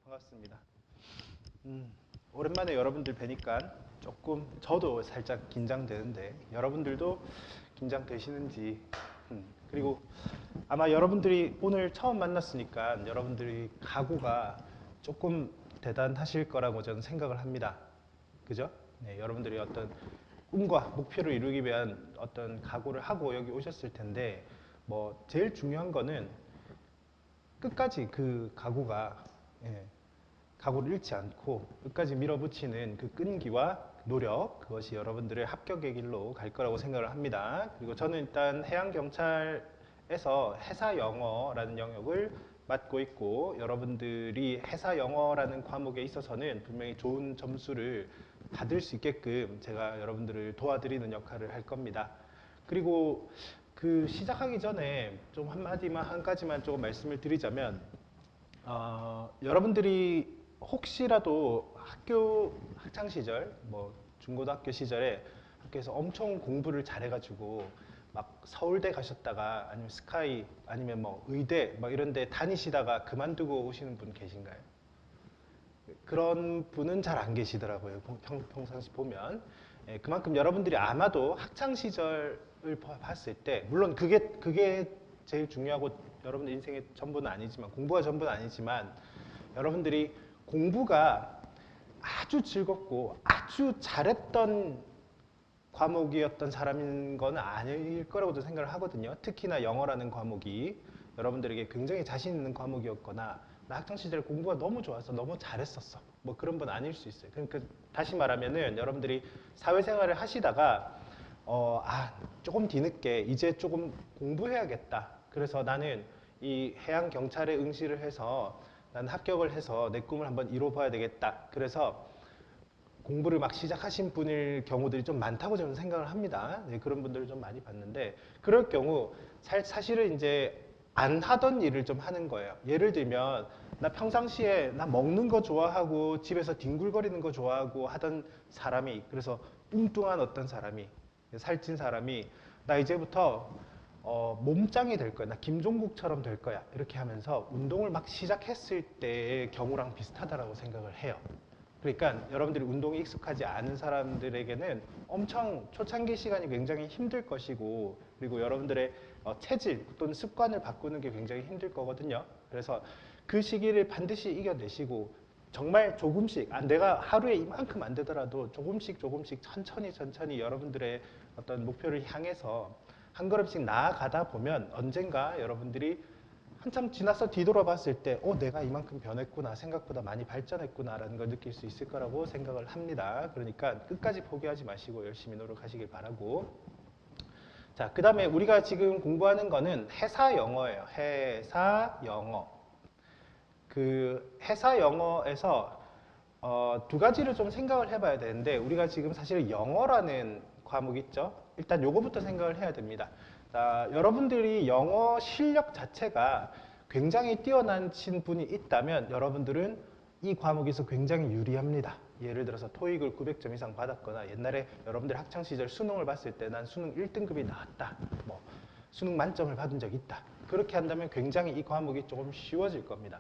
반갑습니다. 오랜만에 여러분들 뵈니까 조금 저도 살짝 긴장되는데 여러분들도 긴장되시는지 그리고 아마 여러분들이 오늘 처음 만났으니까 여러분들이 각오가 조금 대단하실 거라고 저는 생각을 합니다. 그죠? 네, 여러분들이 어떤 꿈과 목표를 이루기 위한 어떤 각오를 하고 여기 오셨을 텐데 뭐 제일 중요한 거는 끝까지 그 각오가 각오를 잃지 않고 끝까지 밀어붙이는 그 끈기와 노력, 그것이 여러분들의 합격의 길로 갈 거라고 생각을 합니다. 그리고 저는 일단 해양경찰에서 해사영어라는 영역을 맡고 있고 여러분들이 해사영어라는 과목에 있어서는 분명히 좋은 점수를 받을 수 있게끔 제가 여러분들을 도와드리는 역할을 할 겁니다. 그리고 그 시작하기 전에 좀 한 가지만 조금 말씀을 드리자면 여러분들이 혹시라도 학창 시절, 뭐 중고등학교 시절에 학교에서 엄청 공부를 잘해가지고 막 서울대 가셨다가 아니면 스카이 아니면 뭐 의대 막 이런 데 다니시다가 그만두고 오시는 분 계신가요? 그런 분은 잘 안 계시더라고요. 평상시 보면. 그만큼 여러분들이 아마도 학창 시절을 봤을 때 물론 그게 제일 중요하고 여러분들 인생의 전부는 아니지만 공부가 전부는 아니지만 여러분들이 공부가 아주 즐겁고 아주 잘했던 과목이었던 사람인 건 아닐 거라고 도 생각을 하거든요. 특히나 영어라는 과목이 여러분들에게 굉장히 자신 있는 과목이었거나 나 학창시절에 공부가 너무 좋아서 너무 잘했었어 뭐 그런 분 아닐 수 있어요. 그러니까 다시 말하면은 여러분들이 사회생활을 하시다가 조금 뒤늦게 이제 조금 공부해야겠다. 그래서 나는 이 해양경찰에 응시를 해서 나는 합격을 해서 내 꿈을 한번 이뤄봐야 되겠다. 그래서 공부를 막 시작하신 분일 경우들이 좀 많다고 저는 생각을 합니다. 네, 그런 분들을 좀 많이 봤는데 그럴 경우 사실은 이제 안 하던 일을 좀 하는 거예요. 예를 들면 나 평상시에 나 먹는 거 좋아하고 집에서 뒹굴거리는 거 좋아하고 하던 사람이 그래서 뚱뚱한 어떤 사람이 살찐 사람이 나 이제부터 몸짱이 될 거야. 나 김종국처럼 될 거야. 이렇게 하면서 운동을 막 시작했을 때의 경우랑 비슷하다라고 생각을 해요. 그러니까 여러분들이 운동에 익숙하지 않은 사람들에게는 엄청 초창기 시간이 굉장히 힘들 것이고 그리고 여러분들의 체질 또는 습관을 바꾸는 게 굉장히 힘들 거거든요. 그래서 그 시기를 반드시 이겨내시고 정말 조금씩 내가 하루에 이만큼 안 되더라도 조금씩 천천히 여러분들의 어떤 목표를 향해서 한 걸음씩 나아가다 보면 언젠가 여러분들이 한참 지나서 뒤돌아봤을 때 내가 이만큼 변했구나 생각보다 많이 발전했구나라는 걸 느낄 수 있을 거라고 생각을 합니다. 그러니까 끝까지 포기하지 마시고 열심히 노력하시길 바라고 자, 그 다음에 우리가 지금 공부하는 거는 해사 영어예요. 해사 영어 그 해사 영어에서 두 가지를 좀 생각을 해봐야 되는데 우리가 지금 사실 영어라는 과목 있죠. 일단 요거부터 생각을 해야 됩니다. 자, 여러분들이 영어 실력 자체가 굉장히 뛰어나신 분이 있다면 여러분들은 이 과목에서 굉장히 유리합니다. 예를 들어서 토익을 900점 이상 받았거나 옛날에 여러분들 학창시절 수능을 봤을 때 난 수능 1등급이 나왔다. 뭐 수능 만점을 받은 적이 있다. 그렇게 한다면 굉장히 이 과목이 조금 쉬워질 겁니다.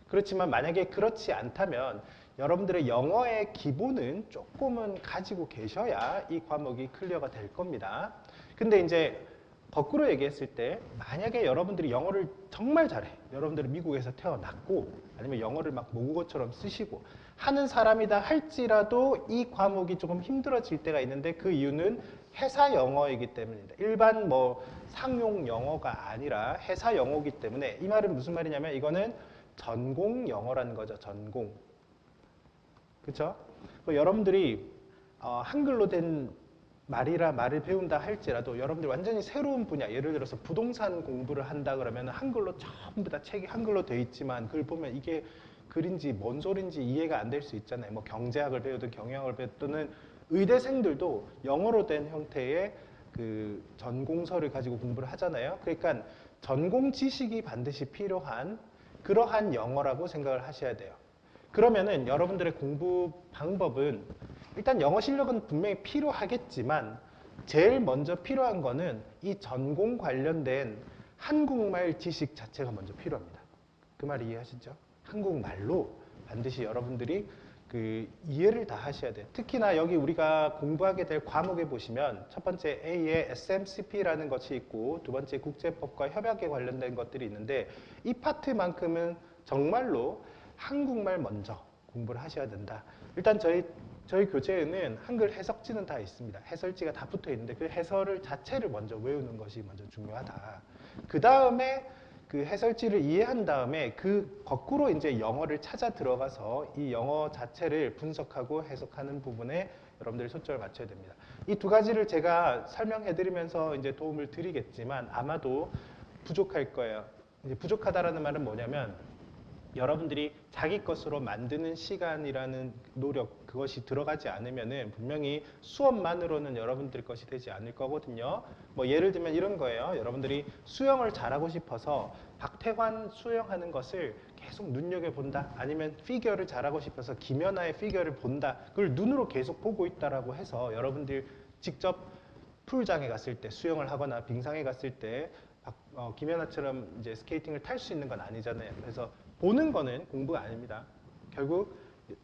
그렇지만 만약에 그렇지 않다면 여러분들의 영어의 기본은 조금은 가지고 계셔야 이 과목이 클리어가 될 겁니다. 근데 이제 거꾸로 얘기했을 때 만약에 여러분들이 영어를 정말 잘해. 여러분들은 미국에서 태어났고 아니면 영어를 막 모국어처럼 쓰시고 하는 사람이다 할지라도 이 과목이 조금 힘들어질 때가 있는데 그 이유는 회사 영어이기 때문입니다. 일반 뭐 상용 영어가 아니라 회사 영어이기 때문에 이 말은 무슨 말이냐면 이거는 전공 영어라는 거죠. 전공. 그렇죠? 여러분들이 한글로 된 말을 배운다 할지라도 여러분들이 완전히 새로운 분야, 예를 들어서 부동산 공부를 한다 그러면 한글로 전부 다 책이 한글로 돼 있지만 그걸 보면 이게 글인지 뭔 소린지 이해가 안 될 수 있잖아요. 뭐 경제학을 배우든 경영학을 배우든 의대생들도 영어로 된 형태의 그 전공서를 가지고 공부를 하잖아요. 그러니까 전공 지식이 반드시 필요한 그러한 영어라고 생각을 하셔야 돼요. 그러면은 여러분들의 공부 방법은 일단 영어 실력은 분명히 필요하겠지만 제일 먼저 필요한 거는 이 전공 관련된 한국말 지식 자체가 먼저 필요합니다. 그 말 이해하시죠? 한국말로 반드시 여러분들이 그 이해를 다 하셔야 돼요. 특히나 여기 우리가 공부하게 될 과목에 보시면 첫 번째 A에 SMCP라는 것이 있고 두 번째 국제법과 협약에 관련된 것들이 있는데 이 파트만큼은 정말로 한국말 먼저 공부를 하셔야 된다. 일단 저희 교재에는 한글 해석지는 다 있습니다. 해설지가 다 붙어 있는데 그 해설 자체를 먼저 외우는 것이 먼저 중요하다. 그 다음에 그 해설지를 이해한 다음에 그 거꾸로 이제 영어를 찾아 들어가서 이 영어 자체를 분석하고 해석하는 부분에 여러분들이 초점을 맞춰야 됩니다. 이 두 가지를 제가 설명해 드리면서 이제 도움을 드리겠지만 아마도 부족할 거예요. 이제 부족하다라는 말은 뭐냐면 여러분들이 자기 것으로 만드는 시간이라는 노력, 그것이 들어가지 않으면은 분명히 수업만으로는 여러분들 것이 되지 않을 거거든요. 뭐 예를 들면 이런 거예요. 여러분들이 수영을 잘하고 싶어서 박태환 수영하는 것을 계속 눈여겨본다. 아니면 피겨를 잘하고 싶어서 김연아의 피겨를 본다. 그걸 눈으로 계속 보고 있다라고 해서 여러분들 직접 풀장에 갔을 때 수영을 하거나 빙상에 갔을 때 김연아처럼 이제 스케이팅을 탈 수 있는 건 아니잖아요. 그래서 보는 거는 공부가 아닙니다. 결국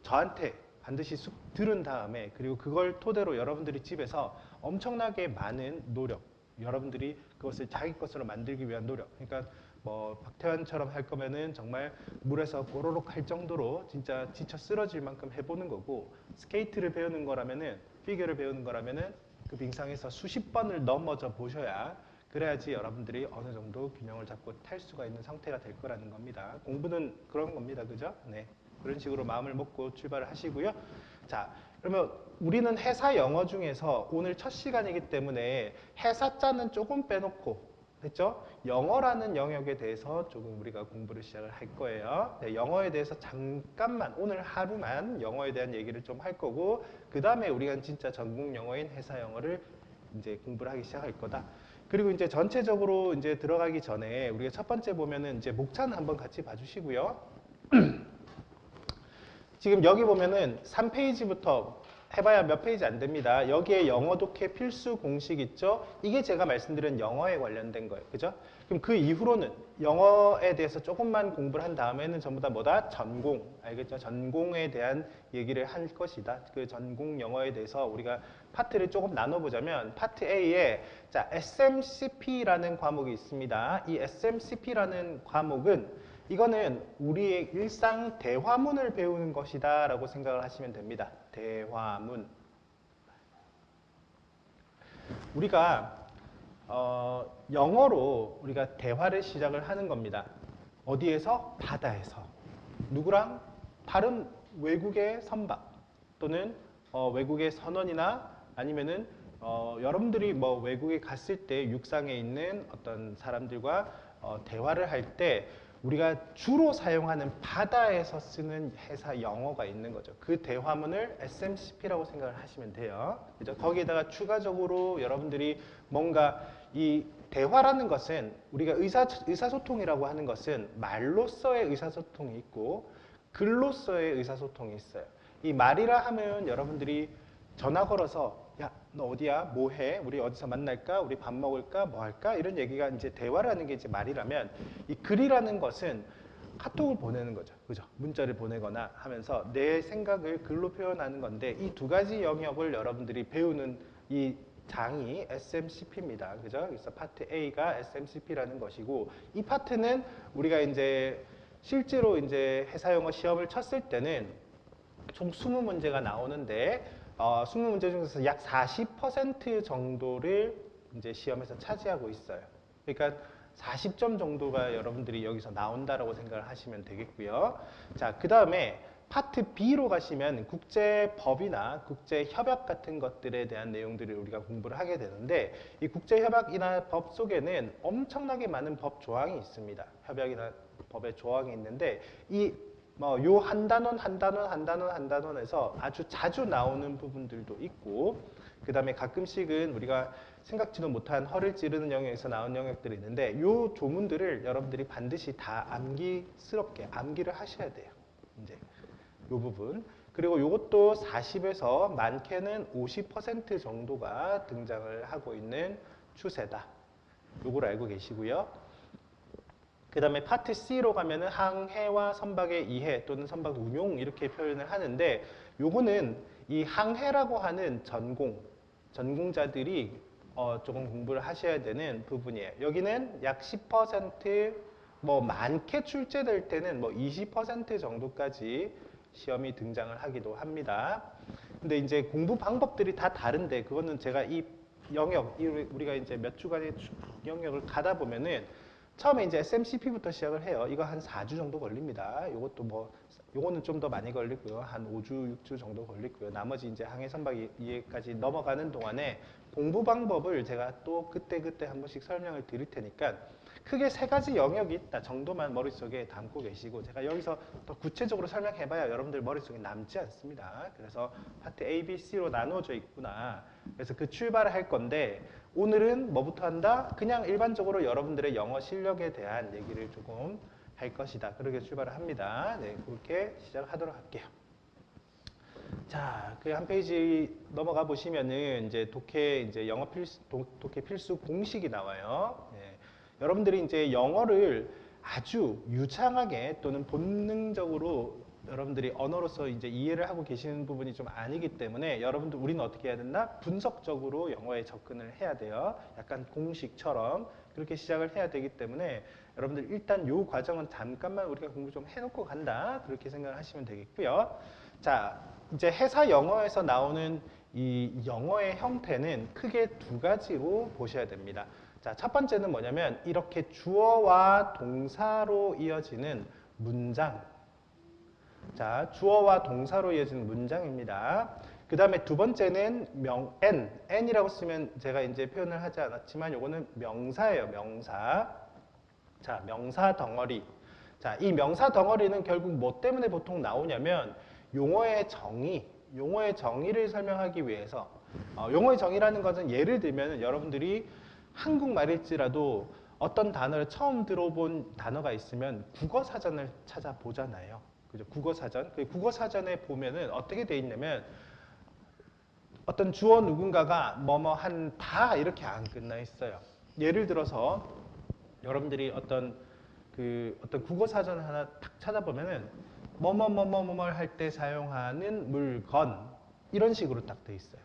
저한테 반드시 들은 다음에 그리고 그걸 토대로 여러분들이 집에서 엄청나게 많은 노력, 여러분들이 그것을 자기 것으로 만들기 위한 노력. 그러니까 뭐 박태환처럼 할 거면은 정말 물에서 꼬르륵 할 정도로 진짜 지쳐 쓰러질 만큼 해보는 거고, 스케이트를 배우는 거라면은, 피겨를 배우는 거라면은 그 빙상에서 수십 번을 넘어져 보셔야, 그래야지 여러분들이 어느 정도 균형을 잡고 탈 수가 있는 상태가 될 거라는 겁니다. 공부는 그런 겁니다. 그죠? 네. 그런 식으로 마음을 먹고 출발을 하시고요. 자, 그러면 우리는 회사 영어 중에서 오늘 첫 시간이기 때문에 회사자는 조금 빼놓고, 됐죠? 영어라는 영역에 대해서 조금 우리가 공부를 시작을 할 거예요. 네, 영어에 대해서 잠깐만, 오늘 하루만 영어에 대한 얘기를 좀 할 거고, 그 다음에 우리가 진짜 전국 영어인 회사 영어를 이제 공부를 하기 시작할 거다. 그리고 이제 전체적으로 이제 들어가기 전에 우리가 첫 번째 보면은 이제 목차는 한번 같이 봐주시고요. 지금 여기 보면은 3페이지부터 해봐야 몇 페이지 안 됩니다. 여기에 영어 독해 필수 공식 있죠? 이게 제가 말씀드린 영어에 관련된 거예요. 그죠? 그럼 그 이후로는 영어에 대해서 조금만 공부를 한 다음에는 전부 다 뭐다? 전공. 알겠죠? 전공에 대한 얘기를 할 것이다. 그 전공 영어에 대해서 우리가 파트를 조금 나눠보자면 파트 A에 자, SMCP라는 과목이 있습니다. 이 SMCP라는 과목은 이거는 우리의 일상 대화문을 배우는 것이다 라고 생각을 하시면 됩니다. 대화문. 우리가 영어로 우리가 대화를 시작을 하는 겁니다. 어디에서? 바다에서. 누구랑? 다른 외국의 선박 또는 외국의 선원이나 아니면은 여러분들이 뭐 외국에 갔을 때 육상에 있는 어떤 사람들과 대화를 할 때 우리가 주로 사용하는 바다에서 쓰는 회사 영어가 있는 거죠. 그 대화문을 SMCP라고 생각을 하시면 돼요. 그죠? 거기에다가 추가적으로 여러분들이 뭔가 이 대화라는 것은 우리가 의사소통이라고 하는 것은 말로서의 의사소통이 있고 글로서의 의사소통이 있어요. 이 말이라 하면 여러분들이 전화 걸어서 야, 너 어디야? 뭐 해? 우리 어디서 만날까? 우리 밥 먹을까? 뭐 할까? 이런 얘기가 이제 대화라는 게 이제 말이라면, 이 글이라는 것은 카톡을 보내는 거죠. 그죠? 문자를 보내거나 하면서 내 생각을 글로 표현하는 건데, 이 두 가지 영역을 여러분들이 배우는 이 장이 SMCP입니다. 그죠? 그래서 파트 A가 SMCP라는 것이고, 이 파트는 우리가 이제 실제로 이제 회사 영어 시험을 쳤을 때는 총 20문제가 나오는데 20문제 중에서 약 40% 정도를 이제 시험에서 차지하고 있어요. 그러니까 40점 정도가 여러분들이 여기서 나온다라고 생각을 하시면 되겠고요. 자, 그 다음에 파트 B로 가시면 국제법이나 국제협약 같은 것들에 대한 내용들을 우리가 공부를 하게 되는데, 이 국제협약이나 법 속에는 엄청나게 많은 법 조항이 있습니다. 협약이나 법의 조항이 있는데, 이 요 한 단원에서 아주 자주 나오는 부분들도 있고, 그 다음에 가끔씩은 우리가 생각지도 못한 허를 찌르는 영역에서 나온 영역들이 있는데, 요 조문들을 여러분들이 반드시 다 암기스럽게 암기를 하셔야 돼요. 이제 요 부분. 그리고 요것도 40에서 많게는 50% 정도가 등장을 하고 있는 추세다. 요걸 알고 계시고요. 그 다음에 파트 C로 가면은 항해와 선박의 이해 또는 선박 운용 이렇게 표현을 하는데 요거는 이 항해라고 하는 전공자들이 조금 공부를 하셔야 되는 부분이에요. 여기는 약 10%뭐 많게 출제될 때는 뭐 20% 정도까지 시험이 등장을 하기도 합니다. 근데 이제 공부 방법들이 다 다른데 그거는 제가 이 영역, 우리가 이제 몇 주간의 영역을 가다 보면은 처음에 이제 SMCP부터 시작을 해요. 이거 한 4주 정도 걸립니다. 이것도 뭐, 요거는 좀 더 많이 걸리고요. 한 5주, 6주 정도 걸리고요. 나머지 이제 항해 선박 이해까지 넘어가는 동안에 공부 방법을 제가 또 그때그때 한 번씩 설명을 드릴 테니까 크게 3가지 영역이 있다 정도만 머릿속에 담고 계시고 제가 여기서 더 구체적으로 설명해봐야 여러분들 머릿속에 남지 않습니다. 그래서 파트 A, B, C로 나누어져 있구나. 그래서 그 출발을 할 건데 오늘은 뭐부터 한다? 그냥 일반적으로 여러분들의 영어 실력에 대한 얘기를 조금 할 것이다. 그렇게 출발을 합니다. 네, 그렇게 시작하도록 할게요. 자, 그 한 페이지 넘어가 보시면은 이제 독해 필수 공식이 나와요. 네. 여러분들이 이제 영어를 아주 유창하게 또는 본능적으로 여러분들이 언어로서 이제 이해를 하고 계시는 부분이 좀 아니기 때문에 여러분들 우리는 어떻게 해야 된다? 분석적으로 영어에 접근을 해야 돼요. 약간 공식처럼 그렇게 시작을 해야 되기 때문에 여러분들 일단 요 과정은 잠깐만 우리가 공부 좀 해놓고 간다. 그렇게 생각하시면 되겠고요. 자, 이제 회사 영어에서 나오는 이 영어의 형태는 크게 2가지로 보셔야 됩니다. 자, 첫 번째는 뭐냐면 이렇게 주어와 동사로 이어지는 문장. 자, 주어와 동사로 이어지는 문장입니다. 그 다음에 두 번째는 N이라고 쓰면 제가 이제 표현을 하지 않았지만 요거는 명사예요, 명사. 자, 명사 덩어리. 자, 이 명사 덩어리는 결국 뭐 때문에 보통 나오냐면 용어의 정의를 설명하기 위해서 용어의 정의라는 것은 예를 들면 여러분들이 한국말일지라도 어떤 단어를 처음 들어본 단어가 있으면 국어사전을 찾아보잖아요. 그죠? 국어사전. 그 국어사전에 보면은 어떻게 돼 있냐면 어떤 주어 누군가가 뭐뭐 한다 이렇게 안 끝나 있어요. 예를 들어서 여러분들이 어떤 국어사전 하나 딱 찾아보면은 뭐뭐뭐뭐뭐 할 때 사용하는 물건 이런 식으로 딱 돼 있어요.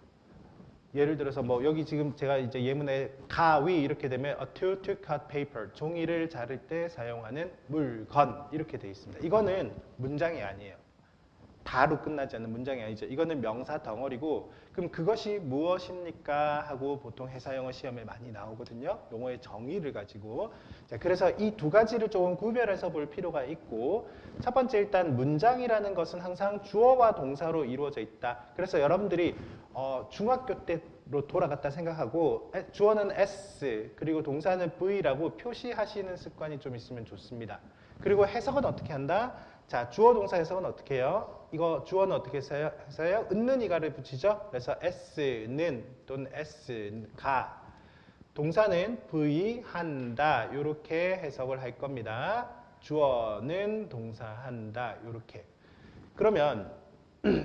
예를 들어서 뭐 여기 지금 제가 이제 예문에 가위 이렇게 되면 a tool to cut paper 종이를 자를 때 사용하는 물건 이렇게 돼 있습니다. 이거는 문장이 아니에요. 다로 끝나지 않는 문장이 아니죠. 이거는 명사 덩어리고 그럼 그것이 무엇입니까? 하고 보통 회사 영어 시험에 많이 나오거든요. 용어의 정의를 가지고. 자, 그래서 이 2가지를 조금 구별해서 볼 필요가 있고 첫 번째 일단 문장이라는 것은 항상 주어와 동사로 이루어져 있다. 그래서 여러분들이 중학교 때로 돌아갔다 생각하고 주어는 S 그리고 동사는 V라고 표시하시는 습관이 좀 있으면 좋습니다. 그리고 해석은 어떻게 한다? 자, 주어 동사 해석은 어떻게 해요? 이거 주어는 어떻게 써요? 은는 이가를 붙이죠? 그래서 S는 또는 S가 동사는 V 한다 이렇게 해석을 할 겁니다. 주어는 동사 한다 이렇게. 그러면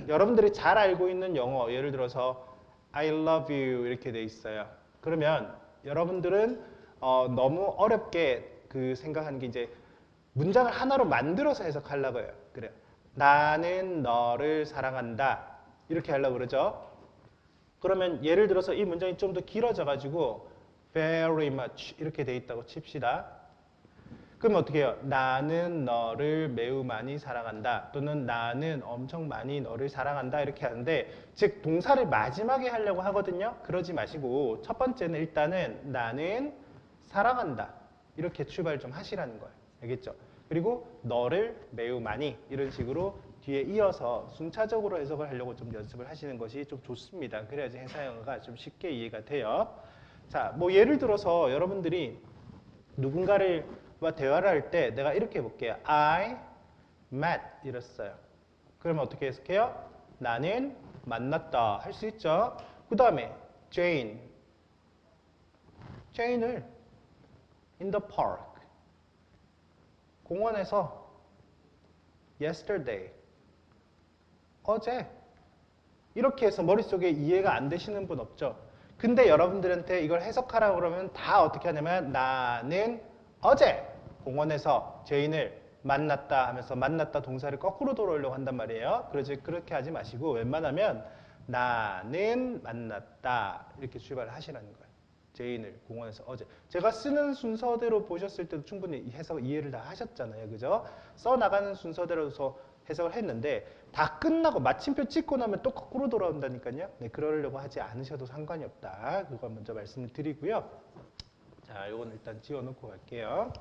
여러분들이 잘 알고 있는 영어 예를 들어서 I love you 이렇게 돼 있어요. 그러면 여러분들은 너무 어렵게 생각하는 게 이제 문장을 하나로 만들어서 해석하려고 해요. 그래요. 나는 너를 사랑한다. 이렇게 하려고 그러죠. 그러면 예를 들어서 이 문장이 좀 더 길어져 가지고 very much 이렇게 돼 있다고 칩시다. 그럼 어떻게 해요? 나는 너를 매우 많이 사랑한다. 또는 나는 엄청 많이 너를 사랑한다. 이렇게 하는데 즉 동사를 마지막에 하려고 하거든요. 그러지 마시고 첫 번째는 일단은 나는 사랑한다. 이렇게 출발 좀 하시라는 거예요. 알겠죠? 그리고 너를 매우 많이 이런 식으로 뒤에 이어서 순차적으로 해석을 하려고 좀 연습을 하시는 것이 좀 좋습니다. 그래야지 회사 영어가 좀 쉽게 이해가 돼요. 자, 뭐 예를 들어서 여러분들이 누군가를 대화를 할 때 내가 이렇게 해볼게요. I met 이랬어요. 그러면 어떻게 해석해요? 나는 만났다 할 수 있죠. 그 다음에 Jane을 in the park 공원에서 yesterday 어제 이렇게 해서 머릿속에 이해가 안 되시는 분 없죠? 근데 여러분들한테 이걸 해석하라고 그러면 다 어떻게 하냐면 나는 어제 공원에서 죄인을 만났다 하면서 만났다 동사를 거꾸로 돌아오려고 한단 말이에요. 그렇게 하지 마시고 웬만하면 나는 만났다 이렇게 출발을 하시라는 거예요. 죄인을 공원에서 어제. 제가 쓰는 순서대로 보셨을 때도 충분히 해석 이해를 다 하셨잖아요. 그죠? 써나가는 순서대로서 해석을 했는데 다 끝나고 마침표 찍고 나면 또 거꾸로 돌아온다니까요. 네, 그러려고 하지 않으셔도 상관이 없다. 그거 먼저 말씀을 드리고요. 자, 이건 일단 지워놓고 갈게요.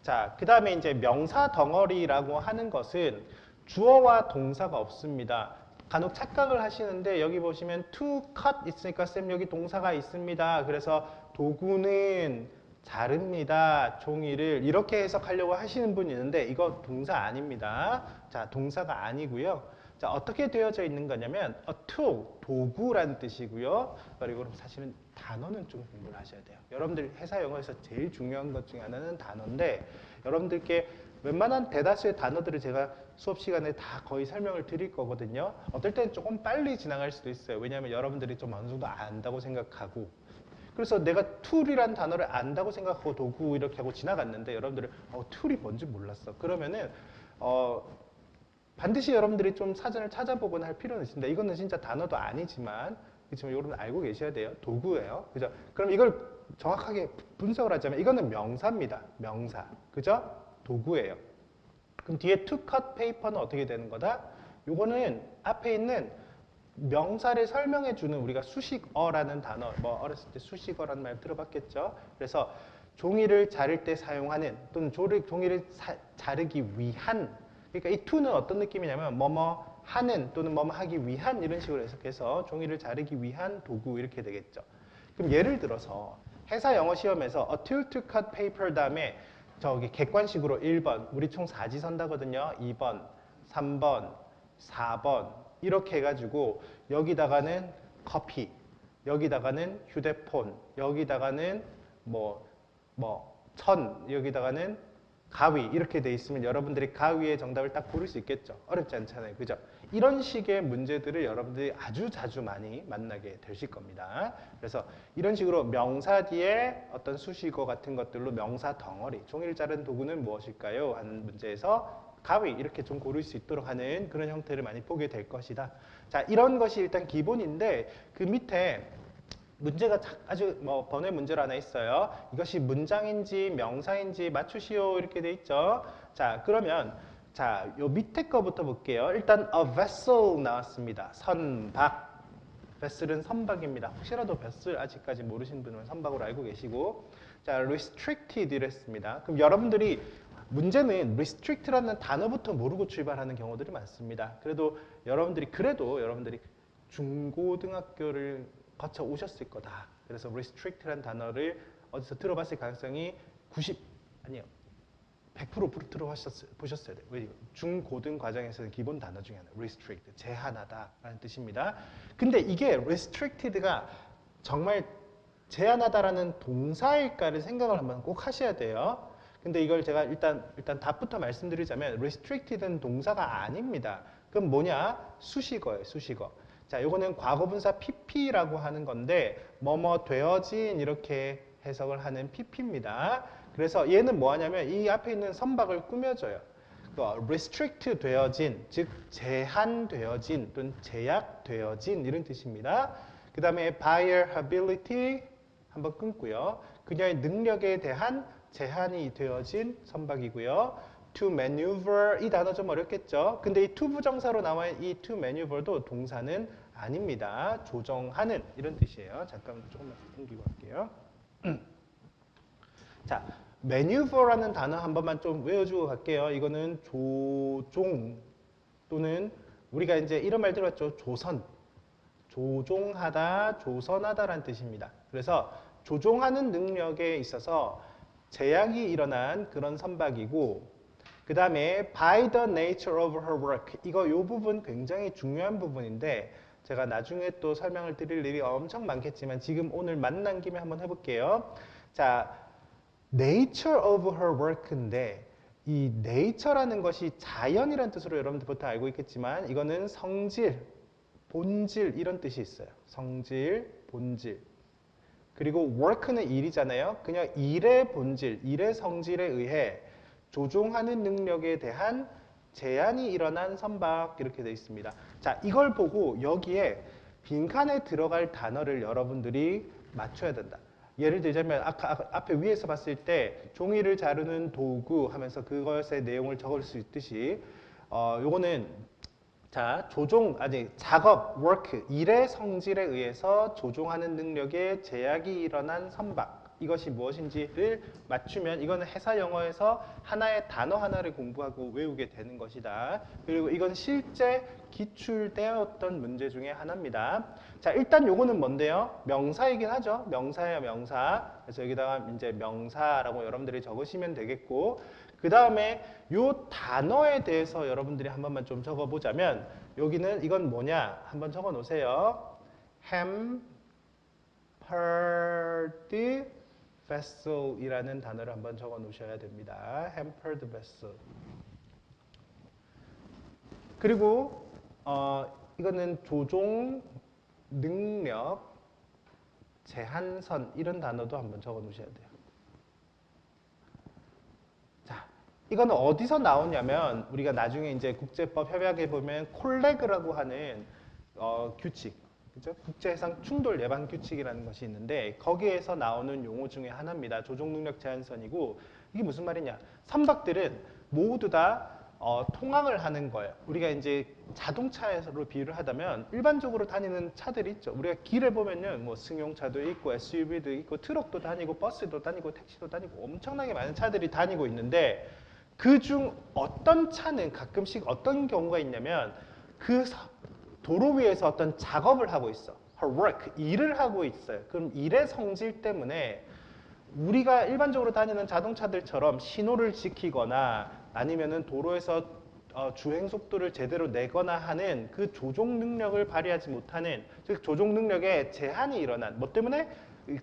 자, 그 다음에 이제 명사 덩어리라고 하는 것은 주어와 동사가 없습니다. 간혹 착각을 하시는데 여기 보시면 to cut 있으니까 쌤 여기 동사가 있습니다. 그래서 도구는 자릅니다. 종이를 이렇게 해석하려고 하시는 분이 있는데 이거 동사 아닙니다. 자, 동사가 아니고요. 자, 어떻게 되어져 있는 거냐면 a tool, 도구라는 뜻이고요. 그리고 사실은 단어는 좀 공부를 하셔야 돼요. 여러분들 회사 영어에서 제일 중요한 것 중에 하나는 단어인데 여러분들께 웬만한 대다수의 단어들을 제가 수업 시간에 다 거의 설명을 드릴 거거든요. 어떨 때는 조금 빨리 지나갈 수도 있어요. 왜냐하면 여러분들이 좀 어느 정도 안다고 생각하고 그래서 내가 툴이란 단어를 안다고 생각하고 도구 이렇게 하고 지나갔는데 여러분들은 툴이 뭔지 몰랐어. 그러면은 반드시 여러분들이 좀 사전을 찾아보거나 할 필요는 있습니다. 이거는 진짜 단어도 아니지만 그렇지만 여러분 알고 계셔야 돼요. 도구예요. 그죠? 그럼 이걸 정확하게 분석을 하자면 이거는 명사입니다. 명사. 그죠? 도구예요. 그럼 뒤에 to cut paper는 어떻게 되는 거다? 요거는 앞에 있는 명사를 설명해 주는 우리가 수식어라는 단어, 뭐 어렸을 때 수식어라는 말 들어봤겠죠? 그래서 종이를 자를 때 사용하는 또는 종이를 자르기 위한 그러니까 이 to는 어떤 느낌이냐면 뭐뭐 하는 또는 뭐뭐 하기 위한 이런 식으로 해석해서 종이를 자르기 위한 도구 이렇게 되겠죠. 그럼 예를 들어서 회사 영어 시험에서 a tool to cut paper 다음에 저기 객관식으로 1번 우리 총 4지선다거든요. 2번, 3번, 4번 이렇게 해가지고 여기다가는 커피, 여기다가는 휴대폰, 여기다가는 여기다가는 가위 이렇게 돼 있으면 여러분들이 가위의 정답을 딱 고를 수 있겠죠. 어렵지 않잖아요. 그죠? 이런 식의 문제들을 여러분들이 아주 자주 많이 만나게 되실 겁니다. 그래서 이런 식으로 명사 뒤에 어떤 수식어 같은 것들로 명사 덩어리, 종이를 자른 도구는 무엇일까요? 하는 문제에서 가위 이렇게 좀 고를 수 있도록 하는 그런 형태를 많이 보게 될 것이다. 자, 이런 것이 일단 기본인데 그 밑에 문제가 아주 번외 문제로 하나 있어요. 이것이 문장인지 명사인지 맞추시오 이렇게 돼 있죠. 자, 그러면 자, 요 밑에 거부터 볼게요. 일단 a vessel 나왔습니다. 선박. vessel은 선박입니다. 혹시라도 vessel 아직까지 모르시는 분은 선박으로 알고 계시고 자, restricted 이랬습니다. 그럼 여러분들이 문제는 restrict라는 단어부터 모르고 출발하는 경우들이 많습니다. 여러분들이 중고등학교를 거쳐 오셨을 거다. 그래서 restrict라는 단어를 어디서 들어봤을 가능성이 100% 들어보셨어야 돼요. 왜? 중고등 과정에서는 기본 단어 중에 하나, restrict, 제한하다라는 뜻입니다. 근데 이게 restricted가 정말 제한하다라는 동사일까를 생각을 한번 꼭 하셔야 돼요. 근데 이걸 제가 일단 답부터 말씀드리자면 restricted는 동사가 아닙니다. 그럼 뭐냐? 수식어예요, 수식어. 자, 요거는 과거분사 pp라고 하는 건데 뭐뭐 되어진 이렇게 해석을 하는 pp입니다. 그래서 얘는 뭐 하냐면 이 앞에 있는 선박을 꾸며줘요. restrict 되어진, 즉 제한되어진 또는 제약되어진 이런 뜻입니다. 그 다음에 by her ability 한번 끊고요. 그녀의 능력에 대한 제한이 되어진 선박이고요. to maneuver 이 단어 좀 어렵겠죠. 근데 이 to 부정사로 나와 있는 이 to maneuver도 동사는 아닙니다. 조정하는 이런 뜻이에요. 잠깐 조금만 옮기고 할게요. 자, maneuver라는 단어 한 번만 좀 외워주고 갈게요. 이거는 조종 또는 우리가 이제 이런 말 들었죠. 조선. 조종하다, 조선하다라는 뜻입니다. 그래서 조종하는 능력에 있어서 제약이 일어난 그런 선박이고 그 다음에 by the nature of her work 요 부분 굉장히 중요한 부분인데 제가 나중에 또 설명을 드릴 일이 엄청 많겠지만 지금 오늘 만난 김에 한번 해볼게요. 자, nature of her work인데 이 nature라는 것이 자연이라는 뜻으로 여러분들부터 알고 있겠지만 이거는 성질, 본질 이런 뜻이 있어요. 성질, 본질. 그리고 work는 일이잖아요. 그냥 일의 본질, 일의 성질에 의해 조종하는 능력에 대한 제한이 일어난 선박 이렇게 되어 있습니다. 자, 이걸 보고 여기에 빈칸에 들어갈 단어를 여러분들이 맞춰야 된다. 예를 들자면 아까 앞에 위에서 봤을 때 종이를 자르는 도구 하면서 그것의 내용을 적을 수 있듯이 요거는 자, 작업, work, 일의 성질에 의해서 조종하는 능력에 제약이 일어난 선박. 이것이 무엇인지를 맞추면 이거는 회사 영어에서 하나의 단어 하나를 공부하고 외우게 되는 것이다. 그리고 이건 실제 기출되었던 문제 중에 하나입니다. 자, 일단 요거는 뭔데요? 명사이긴 하죠. 명사예요, 명사. 그래서 여기다가 이제 명사라고 여러분들이 적으시면 되겠고, 그 다음에 요 단어에 대해서 여러분들이 한 번만 좀 적어보자면, 여기는 이건 뭐냐? 한번 적어 놓으세요. hampered vessel 이라는 단어를 한번 적어 놓으셔야 됩니다. hampered vessel. 그리고 이거는 조종 능력 제한선 이런 단어도 한번 적어 놓으셔야 돼요. 자, 이거는 어디서 나오냐면 우리가 나중에 이제 국제법 협약에 보면 콜레그라고 하는 규칙, 그죠? 국제해상 충돌 예방 규칙이라는 것이 있는데 거기에서 나오는 용어 중에 하나입니다. 조종 능력 제한선이고 이게 무슨 말이냐? 선박들은 모두 다 통항을 하는 거예요. 우리가 이제 자동차로 비유를 하자면 일반적으로 다니는 차들이 있죠. 우리가 길에 보면요, 뭐 승용차도 있고 SUV도 있고 트럭도 다니고 버스도 다니고 택시도 다니고 엄청나게 많은 차들이 다니고 있는데 그중 어떤 차는 가끔씩 어떤 경우가 있냐면 그 도로 위에서 어떤 작업을 하고 있어. her work, 일을 하고 있어요. 그럼 일의 성질 때문에 우리가 일반적으로 다니는 자동차들처럼 신호를 지키거나 아니면은 도로에서 주행 속도를 제대로 내거나 하는 그 조종 능력을 발휘하지 못하는, 즉 조종 능력에 제한이 일어난, 뭐 때문에?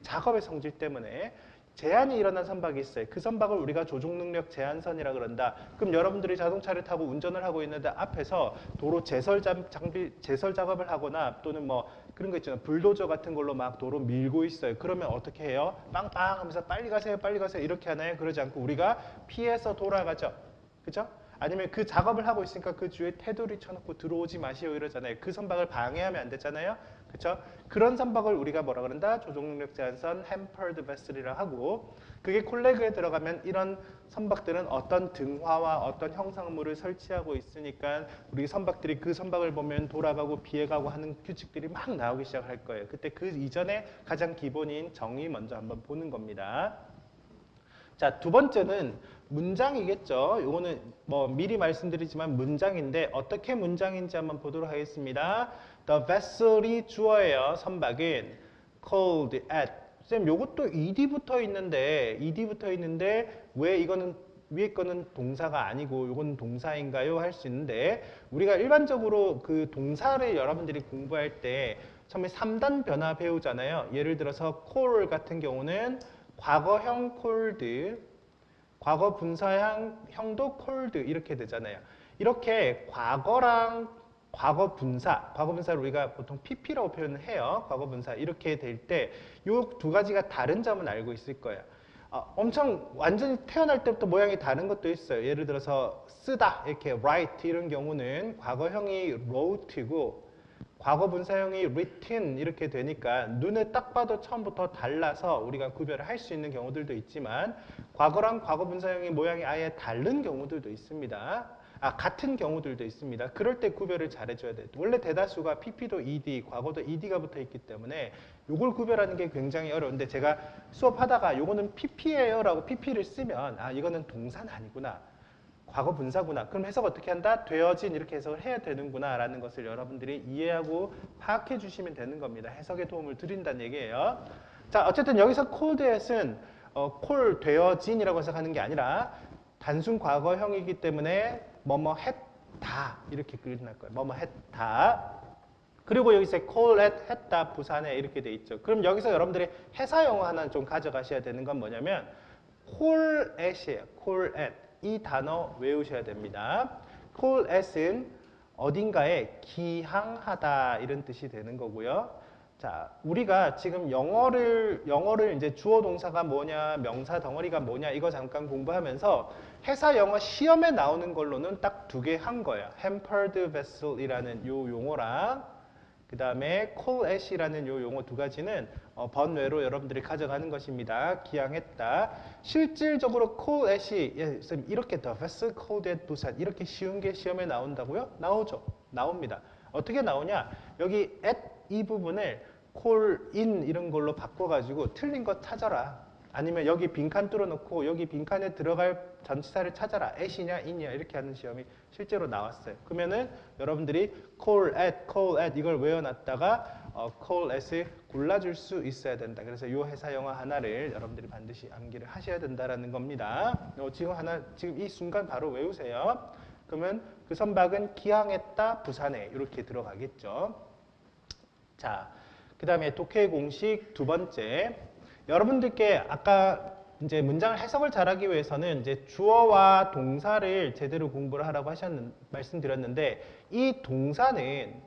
작업의 성질 때문에 제한이 일어난 선박이 있어요. 그 선박을 우리가 조종 능력 제한선이라 그런다. 그럼 여러분들이 자동차를 타고 운전을 하고 있는데 앞에서 도로 제설 작업을 하거나 또는 뭐 그런 거 있잖아요. 불도저 같은 걸로 막 도로 밀고 있어요. 그러면 어떻게 해요? 빵빵 하면서 빨리 가세요, 빨리 가세요 이렇게 하나요? 그러지 않고 우리가 피해서 돌아가죠. 그죠? 아니면 그 작업을 하고 있으니까 그 주위에 테두리 쳐놓고 들어오지 마시오 이러잖아요. 그 선박을 방해하면 안 되잖아요. 그렇죠? 그런 선박을 우리가 뭐라 그런다? 조종능력 제한선 hampered vessel이라 하고, 그게 콜레그에 들어가면 이런 선박들은 어떤 등화와 어떤 형상물을 설치하고 있으니까 우리 선박들이 그 선박을 보면 돌아가고 피해가고 하는 규칙들이 막 나오기 시작할 거예요. 그때 그 이전에 가장 기본인 정의 먼저 한번 보는 겁니다. 자, 두 번째는 문장이겠죠. 요거는 뭐 미리 말씀드리지만 문장인데 어떻게 문장인지 한번 보도록 하겠습니다. The vessel이 주어예요. 선박은 called at. 쌤, 요것도 ed 붙어 있는데 왜 이거는 위에 거는 동사가 아니고 요건 동사인가요? 할 수 있는데 우리가 일반적으로 그 동사를 여러분들이 공부할 때 처음에 3단 변화 배우잖아요. 예를 들어서 call 같은 경우는 과거형 called, 과거 분사형도 called 이렇게 되잖아요. 이렇게 과거랑 과거 분사를 우리가 보통 pp라고 표현을 해요. 과거 분사 이렇게 될 때 이 두 가지가 다른 점은 알고 있을 거예요. 엄청 완전히 태어날 때부터 모양이 다른 것도 있어요. 예를 들어서 쓰다 이렇게 write 이런 경우는 과거형이 wrote고 과거 분사형이 written 이렇게 되니까 눈에 딱 봐도 처음부터 달라서 우리가 구별을 할 수 있는 경우들도 있지만 과거랑 과거 분사형의 모양이 아예 다른 경우들도 있습니다. 같은 경우들도 있습니다. 그럴 때 구별을 잘해줘야 돼요. 원래 대다수가 pp도 ed, 과거도 ed가 붙어 있기 때문에 이걸 구별하는 게 굉장히 어려운데 제가 수업하다가 이거는 pp예요 라고 pp를 쓰면 이거는 동사는 아니구나. 과거 분사구나. 그럼 해석 어떻게 한다? 되어진 이렇게 해석을 해야 되는구나 라는 것을 여러분들이 이해하고 파악해 주시면 되는 겁니다. 해석에 도움을 드린다는 얘기예요. 자, 어쨌든 여기서 cold at은 콜 되어진이라고 해석하는 게 아니라 단순 과거형이기 때문에 뭐뭐 했다 이렇게 끝날 거예요. 뭐뭐 했다. 그리고 여기서 call at 했다 부산에 이렇게 돼 있죠. 그럼 여기서 여러분들이 회사 영어 하나 좀 가져가셔야 되는 건 뭐냐면 call at이에요. call at. 이 단어 외우셔야 됩니다. call at은 어딘가에 기항하다 이런 뜻이 되는 거고요. 자, 우리가 지금 영어를 이제 주어 동사가 뭐냐, 명사 덩어리가 뭐냐 이거 잠깐 공부하면서 회사 영어 시험에 나오는 걸로는 딱 두 개 한 거예요. hampered vessel이라는 요 용어랑 그 다음에 coal ash라는 요 용어 두 가지는 번외로 여러분들이 가져가는 것입니다. 기항했다. 실질적으로 coal ash, 예, 선생님 이렇게 the vessel coded 부산 이렇게 쉬운 게 시험에 나온다고요? 나오죠. 나옵니다. 어떻게 나오냐? 여기 at 이 부분을 call in 이런 걸로 바꿔가지고 틀린 거 찾아라. 아니면 여기 빈칸 뚫어놓고 여기 빈칸에 들어갈 전치사를 찾아라. at이냐 in이냐 이렇게 하는 시험이 실제로 나왔어요. 그러면은 여러분들이 call at 이걸 외워놨다가 call at을 골라줄 수 있어야 된다. 그래서 이 회사 영어 하나를 여러분들이 반드시 암기를 하셔야 된다라는 겁니다. 지금 이 순간 바로 외우세요. 그러면 그 선박은 기항했다 부산에 이렇게 들어가겠죠. 자, 그 다음에 독해 공식 두 번째. 여러분들께 아까 이제 문장을 해석을 잘하기 위해서는 이제 주어와 동사를 제대로 공부를 하라고 말씀드렸는데 이 동사는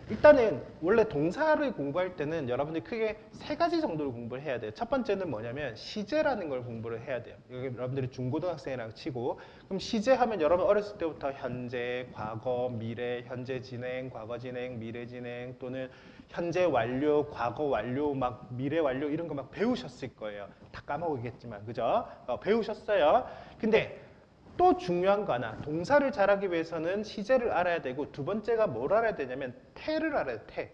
일단은 원래 동사를 공부할 때는 여러분들이 크게 세 가지 정도를 공부를 해야 돼요. 첫 번째는 뭐냐면 시제라는 걸 공부를 해야 돼요. 여기 여러분들이 중고등학생이랑 치고 그럼 시제 하면 여러분 어렸을 때부터 현재, 과거, 미래, 현재 진행, 과거 진행, 미래 진행 또는 현재 완료, 과거 완료, 막 미래 완료 이런 거 막 배우셨을 거예요. 다 까먹겠지만 그죠? 배우셨어요. 근데 또 중요한 거 하나, 동사를 잘하기 위해서는 시제를 알아야 되고 두 번째가 뭘 알아야 되냐면 태를 알아야 돼.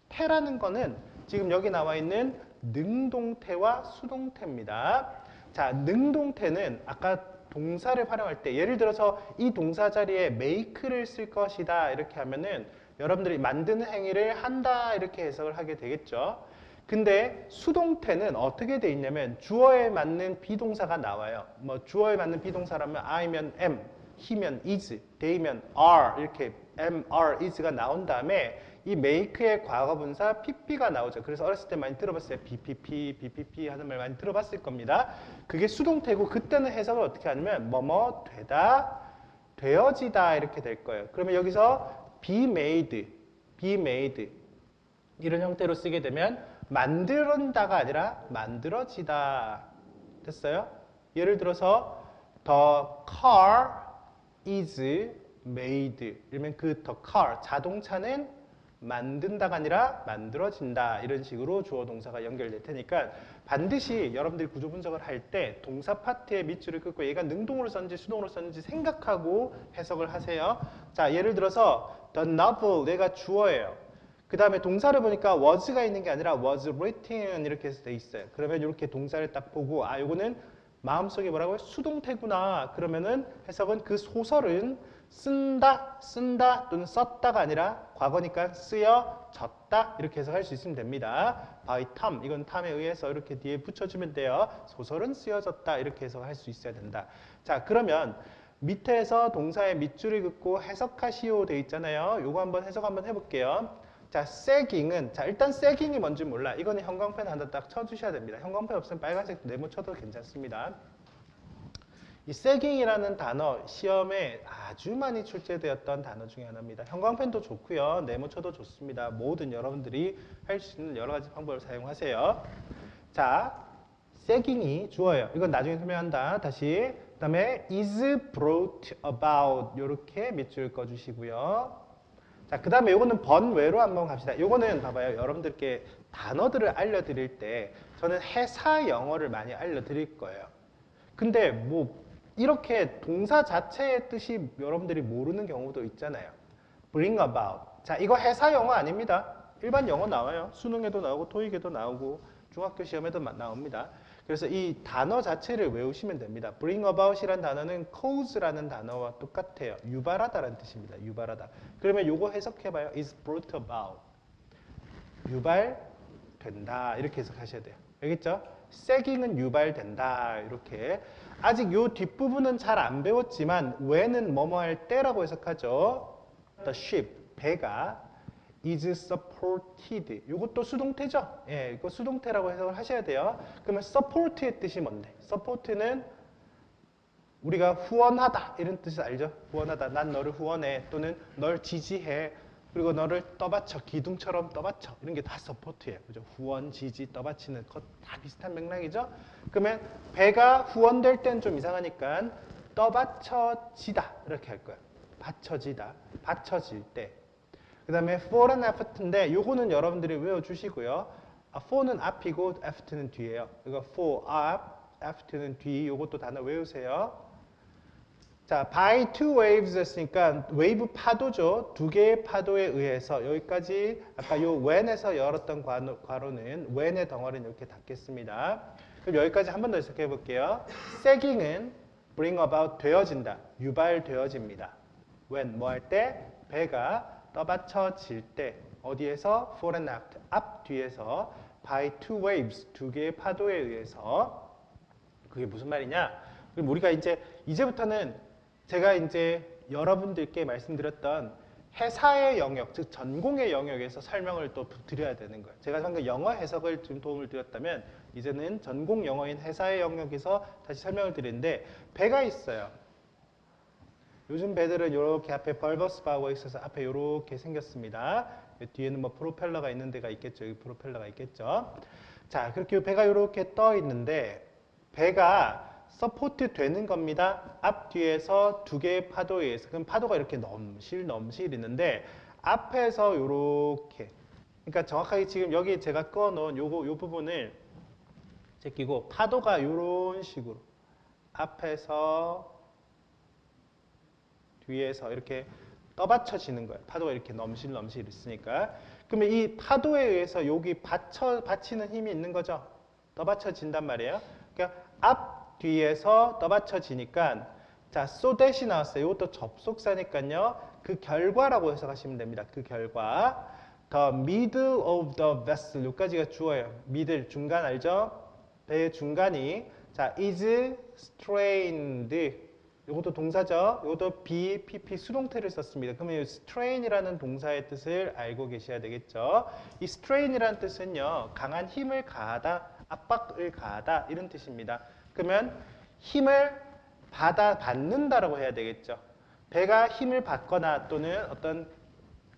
태라는 거는 지금 여기 나와 있는 능동태와 수동태입니다. 자, 능동태는 아까 동사를 활용할 때 예를 들어서 이 동사 자리에 make를 쓸 것이다 이렇게 하면은 여러분들이 만드는 행위를 한다 이렇게 해석을 하게 되겠죠. 근데 수동태는 어떻게 돼 있냐면 주어에 맞는 비동사가 나와요. 뭐 주어에 맞는 비동사라면 I면 am, he면 is, they면 are 이렇게 am, are, is가 나온 다음에 이 make의 과거분사 pp가 나오죠. 그래서 어렸을 때 많이 들어봤어요. bpp 하는 말 많이 들어봤을 겁니다. 그게 수동태고 그때는 해석을 어떻게 하냐면 뭐뭐 되다, 되어지다 이렇게 될 거예요. 그러면 여기서 be made 이런 형태로 쓰게 되면 만들어진다가 아니라 만들어지다. 됐어요? 예를 들어서 the car is made 이러면 그 the car 자동차는 만든다가 아니라 만들어진다. 이런 식으로 주어 동사가 연결될 테니까 반드시 여러분들이 구조 분석을 할 때 동사 파트에 밑줄을 긋고 얘가 능동으로 썼는지 수동으로 썼는지 생각하고 해석을 하세요. 자, 예를 들어서 the novel 얘가 주어예요. 그 다음에 동사를 보니까 was가 있는 게 아니라 was written 이렇게 해서 돼 있어요. 그러면 이렇게 동사를 딱 보고 아 요거는 마음속에 뭐라고요? 수동태구나. 그러면은 해석은 그 소설은 쓴다 또는 썼다가 아니라 과거니까 쓰여졌다 이렇게 해석할 수 있으면 됩니다. by Tom 이건 탐에 의해서 이렇게 뒤에 붙여주면 돼요. 소설은 쓰여졌다 이렇게 해석할 수 있어야 된다. 자, 그러면 밑에서 동사의 밑줄을 긋고 해석하시오 돼 있잖아요. 요거 한번 해석 한번 해볼게요. 자, sagging은 자 일단 sagging이 뭔지 몰라. 이거는 형광펜 하나 딱 쳐주셔야 됩니다. 형광펜 없으면 빨간색 네모 쳐도 괜찮습니다. 이 sagging이라는 단어 시험에 아주 많이 출제되었던 단어 중에 하나입니다. 형광펜도 좋고요. 네모 쳐도 좋습니다. 모든 여러분들이 할 수 있는 여러 가지 방법을 사용하세요. 자, sagging이 주어예요. 이건 나중에 설명한다. 다시. 그 다음에 is brought about 이렇게 밑줄 꺼주시고요. 자, 그 다음에 요거는 번외로 한번 갑시다. 요거는 봐봐요. 여러분들께 단어들을 알려드릴 때 저는 회사 영어를 많이 알려드릴 거예요. 근데 뭐 이렇게 동사 자체의 뜻이 여러분들이 모르는 경우도 있잖아요. bring about. 자, 이거 회사 영어 아닙니다. 일반 영어 나와요. 수능에도 나오고 토익에도 나오고 중학교 시험에도 나옵니다. 그래서 이 단어 자체를 외우시면 됩니다. bring about이라는 단어는 cause라는 단어와 똑같아요. 유발하다라는 뜻입니다. 유발하다. 그러면 요거 해석해봐요. is brought about. 유발된다. 이렇게 해석하셔야 돼요. 알겠죠? sagging은 유발된다. 이렇게. 아직 요 뒷부분은 잘 안 배웠지만 when은 뭐뭐 할 때라고 해석하죠. the ship, 배가 is supported. 이것도 수동태죠. 예, 이거 수동태라고 해석을 하셔야 돼요. 그러면 support의 뜻이 뭔데? support는 우리가 후원하다 이런 뜻을 알죠? 후원하다. 난 너를 후원해 또는 널 지지해. 그리고 너를 떠받쳐, 기둥처럼 떠받쳐. 이런 게 다 서포트예요. 그죠? 후원, 지지, 떠받치는 것 다 비슷한 맥락이죠? 그러면 배가 후원될 땐 좀 이상하니까 떠받쳐지다. 이렇게 할 거예요. 받쳐지다. 받쳐질 때. 그 다음에 for and after인데 요거는 여러분들이 외워주시고요. for는 앞이고 after는 뒤에요. 이거 for 앞, after는 뒤. 요것도 단어 외우세요. 자, by two waves 했으니까 웨이브 파도죠. 두 개의 파도에 의해서 여기까지 아까 요 when에서 열었던 괄호는 when의 덩어리는 이렇게 닫겠습니다. 그럼 여기까지 한 번 더 해석해 볼게요. sagging은 bring about 되어진다. 유발되어집니다. when 뭐 할 때? 배가 떠받쳐질 때 어디에서? for and after 앞 뒤에서 by two waves 두 개의 파도에 의해서 그게 무슨 말이냐? 그럼 우리가 이제부터는 제가 이제 여러분들께 말씀드렸던 해사의 영역, 즉 전공의 영역에서 설명을 또 드려야 되는 거예요. 제가 방금 영어 해석을 좀 도움을 드렸다면 이제는 전공 영어인 해사의 영역에서 다시 설명을 드리는데 배가 있어요. 요즘 배들은 이렇게 앞에 벌버스 바우가 있어서 앞에 이렇게 생겼습니다. 뒤에는 뭐 프로펠러가 있는 데가 있겠죠. 여기 프로펠러가 있겠죠. 자, 그렇게 배가 이렇게 떠 있는데 배가 서포트 되는 겁니다. 앞뒤에서 두 개의 파도에 의해서. 그럼 파도가 이렇게 넘실 있는데 앞에서 이렇게 그러니까 정확하게 지금 여기 제가 꺼놓은 요 부분을 제끼고 파도가 이런 식으로 앞에서 뒤에서 이렇게 떠받쳐지는 거예요. 파도가 이렇게 넘실 있으니까. 그러면 이 파도에 의해서 여기 받치는 힘이 있는 거죠. 떠받쳐진단 말이에요. 그러니까 앞 뒤에서 떠받쳐지니까 자, so that이 나왔어요. 이것도 접속사니까요. 그 결과라고 해석하시면 됩니다. 그 결과. The middle of the vessel. 여기까지가 주어예요. middle, 중간 알죠? 배의 중간이 자, is strained. 이것도 동사죠. 이것도 be, pp 수동태를 썼습니다. 그러면 이 strain이라는 동사의 뜻을 알고 계셔야 되겠죠. 이 strain이라는 뜻은요. 강한 힘을 가하다, 압박을 가하다 이런 뜻입니다. 그러면 힘을 받는다라고 해야 되겠죠. 배가 힘을 받거나 또는 어떤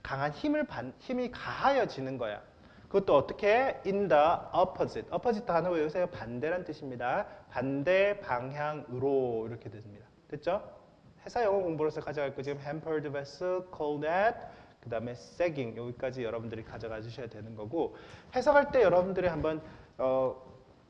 강한 힘이 가하여지는 거야. 그것도 어떻게? In the opposite. opposite 단어 외우세요. 반대란 뜻입니다. 반대 방향으로 이렇게 됩니다. 됐죠? 회사 영어 공부로서 가져갈 거 지금 hampered vessel, cold at, 그 다음에 sagging 여기까지 여러분들이 가져가 주셔야 되는 거고 해석할 때 여러분들이 한번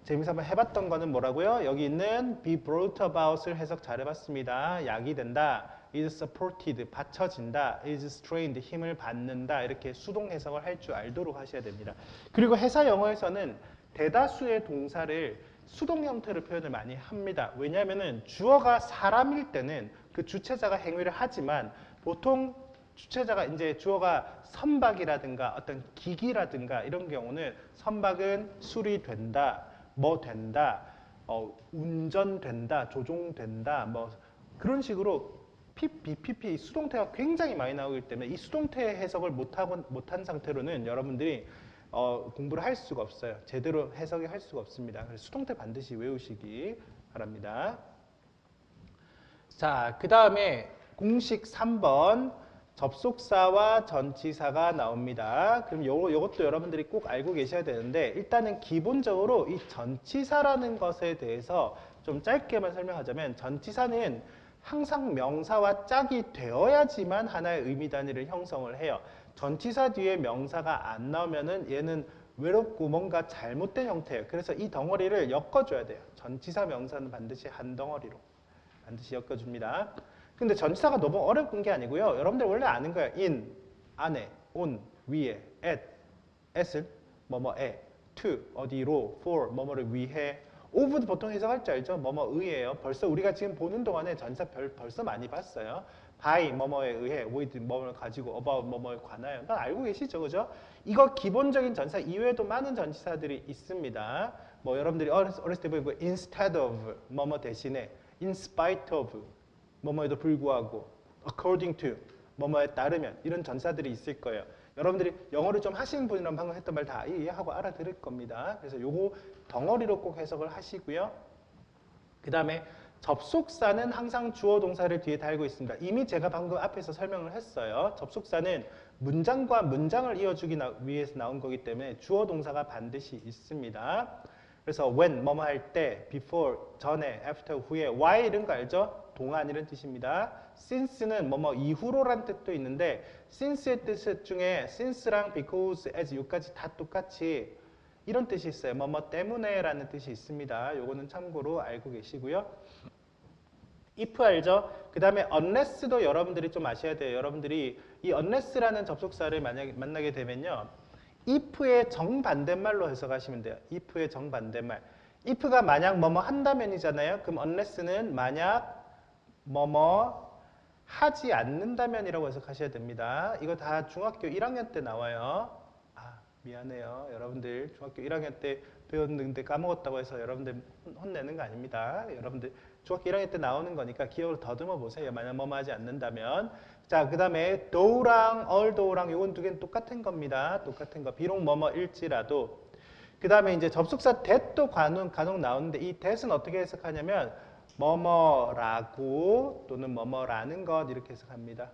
재미있어 한번 해봤던 거는 뭐라고요? 여기 있는 be brought about을 해석 잘 해봤습니다. 약이 된다. is supported, 받쳐진다. is strained, 힘을 받는다. 이렇게 수동 해석을 할 줄 알도록 하셔야 됩니다. 그리고 회사 영어에서는 대다수의 동사를 수동 형태로 표현을 많이 합니다. 왜냐하면 주어가 사람일 때는 그 주체자가 행위를 하지만 보통 주체자가 이제 주어가 선박이라든가 어떤 기기라든가 이런 경우는 선박은 수리된다. 뭐 된다, 운전된다, 조종된다, 뭐 그런 식으로 PP 수동태가 굉장히 많이 나오기 때문에 이 수동태 해석을 못한 상태로는 여러분들이 공부를 할 수가 없어요. 제대로 해석을 할 수가 없습니다. 그래서 수동태 반드시 외우시기 바랍니다. 자, 그 다음에 공식 3번 접속사와 전치사가 나옵니다. 그럼 요것도 여러분들이 꼭 알고 계셔야 되는데 일단은 기본적으로 이 전치사라는 것에 대해서 좀 짧게만 설명하자면 전치사는 항상 명사와 짝이 되어야지만 하나의 의미 단위를 형성을 해요. 전치사 뒤에 명사가 안 나오면은 얘는 외롭고 뭔가 잘못된 형태예요. 그래서 이 덩어리를 엮어줘야 돼요. 전치사 명사는 반드시 한 덩어리로 반드시 엮어줍니다. 근데 전치사가 너무 어려운 게 아니고요. 여러분들 원래 아는 거예요. in, 안에, on, 위에, at은 뭐뭐에, to, 어디로, for, 뭐뭐를 위해, of도 보통 해석할 줄 알죠? 뭐뭐 의해요. 벌써 우리가 지금 보는 동안에 전치사 벌써 많이 봤어요. by, 뭐뭐에 의해, with, 뭐뭐를 가지고, about, 뭐뭐에 관하여. 난 알고 계시죠? 그죠? 이거 기본적인 전치사 이외에도 많은 전치사들이 있습니다. 뭐 여러분들이 어렸을 때 보고 instead of, 뭐뭐 대신에, in spite of, 뭐뭐에도 불구하고 according to, 뭐뭐에 따르면 이런 전사들이 있을 거예요. 여러분들이 영어를 좀 하시는 분이라면 방금 했던 말 다 이해하고 알아들을 겁니다. 그래서 요거 덩어리로 꼭 해석을 하시고요. 그 다음에 접속사는 항상 주어 동사를 뒤에 달고 있습니다. 이미 제가 방금 앞에서 설명을 했어요. 접속사는 문장과 문장을 이어주기 위해서 나온 거기 때문에 주어 동사가 반드시 있습니다. 그래서 when 뭐뭐 할 때, before 전에, after 후에, why 이런 거 알죠? 동안 이런 뜻입니다. since는 뭐뭐 이후로란 뜻도 있는데 since의 뜻 중에 since랑 because, as 여기까지 다 똑같이 이런 뜻이 있어요. 뭐뭐 때문에 라는 뜻이 있습니다. 요거는 참고로 알고 계시고요. if 알죠? 그 다음에 unless도 여러분들이 좀 아셔야 돼요. 여러분들이 이 unless라는 접속사를 만나게 되면요. if의 정반대말로 해석하시면 돼요. if의 정반대말. if가 만약 뭐뭐 한다면이잖아요. 그럼 unless는 만약 뭐뭐 하지 않는다면이라고 해석하셔야 됩니다. 이거 다 중학교 1학년 때 나와요. 미안해요. 여러분들 중학교 1학년 때 배웠는데 까먹었다고 해서 여러분들 혼내는 거 아닙니다. 여러분들 중학교 1학년 때 나오는 거니까 기억을 더듬어 보세요. 만약 뭐뭐 하지 않는다면. 자, 그 다음에 do랑 although랑 이건 두 개는 똑같은 겁니다. 똑같은 거. 비록 뭐뭐일지라도. 그 다음에 이제 접속사 that도 간혹 나오는데 이 that은 어떻게 해석하냐면 뭐뭐라고 또는 뭐뭐라는 것 이렇게 해석합니다.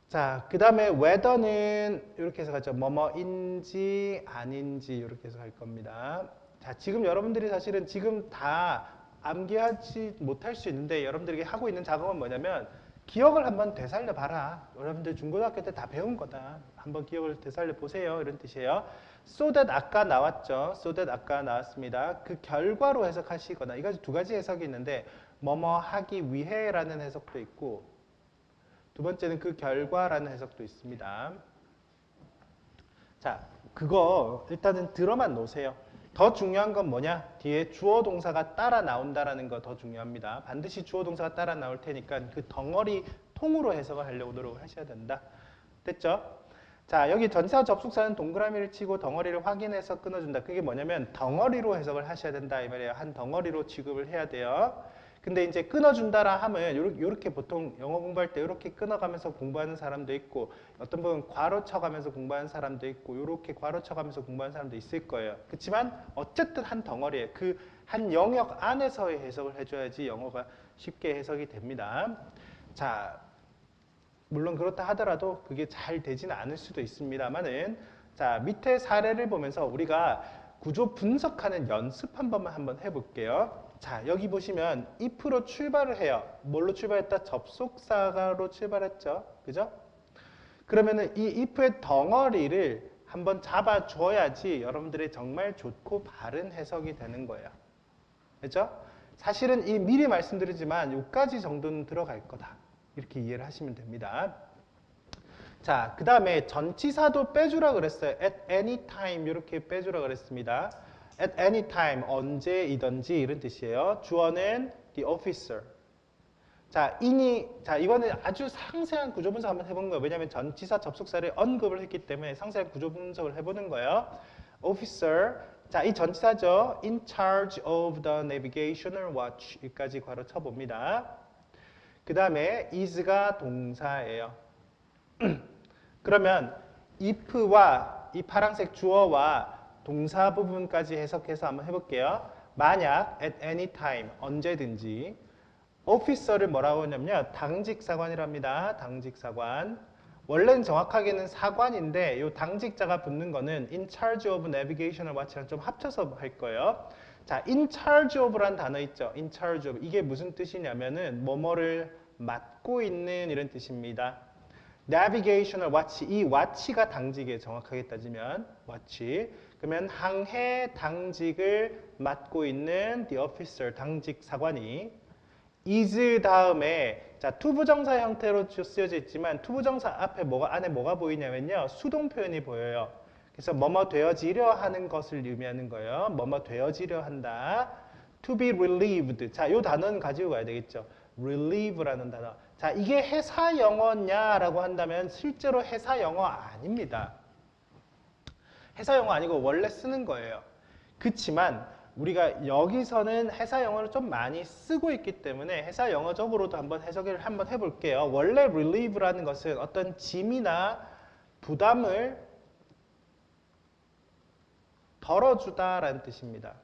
자, 그 다음에 whether는 이렇게 해석하죠. 뭐뭐인지 아닌지 이렇게 해석할 겁니다. 자, 지금 여러분들이 사실은 지금 다 암기하지 못할 수 있는데 여러분들에게 하고 있는 작업은 뭐냐면 기억을 한번 되살려 봐라. 여러분들 중고등학교 때 다 배운 거다. 한번 기억을 되살려 보세요. 이런 뜻이에요. So that 아까 나왔죠. So that 아까 나왔습니다. 그 결과로 해석하시거나 이거 두 가지 해석이 있는데 뭐뭐 하기 위해라는 해석도 있고 두 번째는 그 결과라는 해석도 있습니다. 자, 그거 일단은 들어만 놓으세요. 더 중요한 건 뭐냐? 뒤에 주어 동사가 따라 나온다라는 거 더 중요합니다. 반드시 주어 동사가 따라 나올 테니까 그 덩어리 통으로 해석을 하려고 노력을 하셔야 된다. 됐죠? 자, 여기 전치사 접속사는 동그라미를 치고 덩어리를 확인해서 끊어준다. 그게 뭐냐면 덩어리로 해석을 하셔야 된다 이 말이에요. 한 덩어리로 취급을 해야 돼요. 근데 이제 끊어준다라 하면 이렇게 보통 영어 공부할 때 이렇게 끊어가면서 공부하는 사람도 있고 어떤 분은 괄호 쳐가면서 공부하는 사람도 있고 이렇게 괄호 쳐가면서 공부하는 사람도 있을 거예요. 그렇지만 어쨌든 한 덩어리에 그 한 영역 안에서의 해석을 해줘야지 영어가 쉽게 해석이 됩니다. 자, 물론 그렇다 하더라도 그게 잘 되지는 않을 수도 있습니다만은 자, 밑에 사례를 보면서 우리가 구조 분석하는 연습 한번 해볼게요. 자, 여기 보시면 if로 출발을 해요. 뭘로 출발했다? 접속사로 출발했죠. 그죠? 그러면은 이 if의 덩어리를 한번 잡아줘야지 여러분들의 정말 좋고 바른 해석이 되는 거예요. 그죠? 사실은 이 미리 말씀드리지만 여기까지 정도는 들어갈 거다. 이렇게 이해를 하시면 됩니다. 자, 그 다음에 전치사도 빼주라 그랬어요. at any time 이렇게 빼주라 그랬습니다. at any time 언제이든지 이런 뜻이에요. 주어는 the officer. 자, 자, 이거는 아주 상세한 구조 분석 한번 해본 거예요. 왜냐하면 전치사 접속사를 언급을 했기 때문에 상세한 구조 분석을 해보는 거예요. officer. 자, 이 전치사죠. in charge of the navigational watch. 여기까지 괄호 쳐봅니다. 그 다음에 is가 동사예요. 그러면 if와 이 파란색 주어와 동사 부분까지 해석해서 한번 해볼게요. 만약 at any time 언제든지 officer를 뭐라고 하냐면요. 당직사관이랍니다. 당직사관. 원래는 정확하게는 사관인데 이 당직자가 붙는 거는 in charge of navigational watch랑 좀 합쳐서 할 거예요. 자, in charge of라는 단어 있죠. in charge of. 이게 무슨 뜻이냐면은 뭐뭐를 맡고 있는 이런 뜻입니다. navigational watch. 이 watch가 당직이에요. 정확하게 따지면 watch. 그러면 항해 당직을 맡고 있는 the officer. 당직 사관이 is 다음에 자, 투부정사 형태로 쓰여져 있지만 투부정사 앞에 안에 뭐가 보이냐면요. 수동 표현이 보여요. 그래서 뭐뭐 되어지려 하는 것을 의미하는 거예요. 뭐뭐 되어지려 한다. To be relieved. 자, 이 단어는 가지고 가야 되겠죠. relieve라는 단어. 자, 이게 회사 영어냐라고 한다면 실제로 회사 영어 아닙니다. 회사 영어 아니고 원래 쓰는 거예요. 그렇지만 우리가 여기서는 회사 영어를 좀 많이 쓰고 있기 때문에 회사 영어적으로도 한번 해석을 한번 해볼게요. 원래 relieve라는 것은 어떤 짐이나 부담을 덜어주다라는 뜻입니다.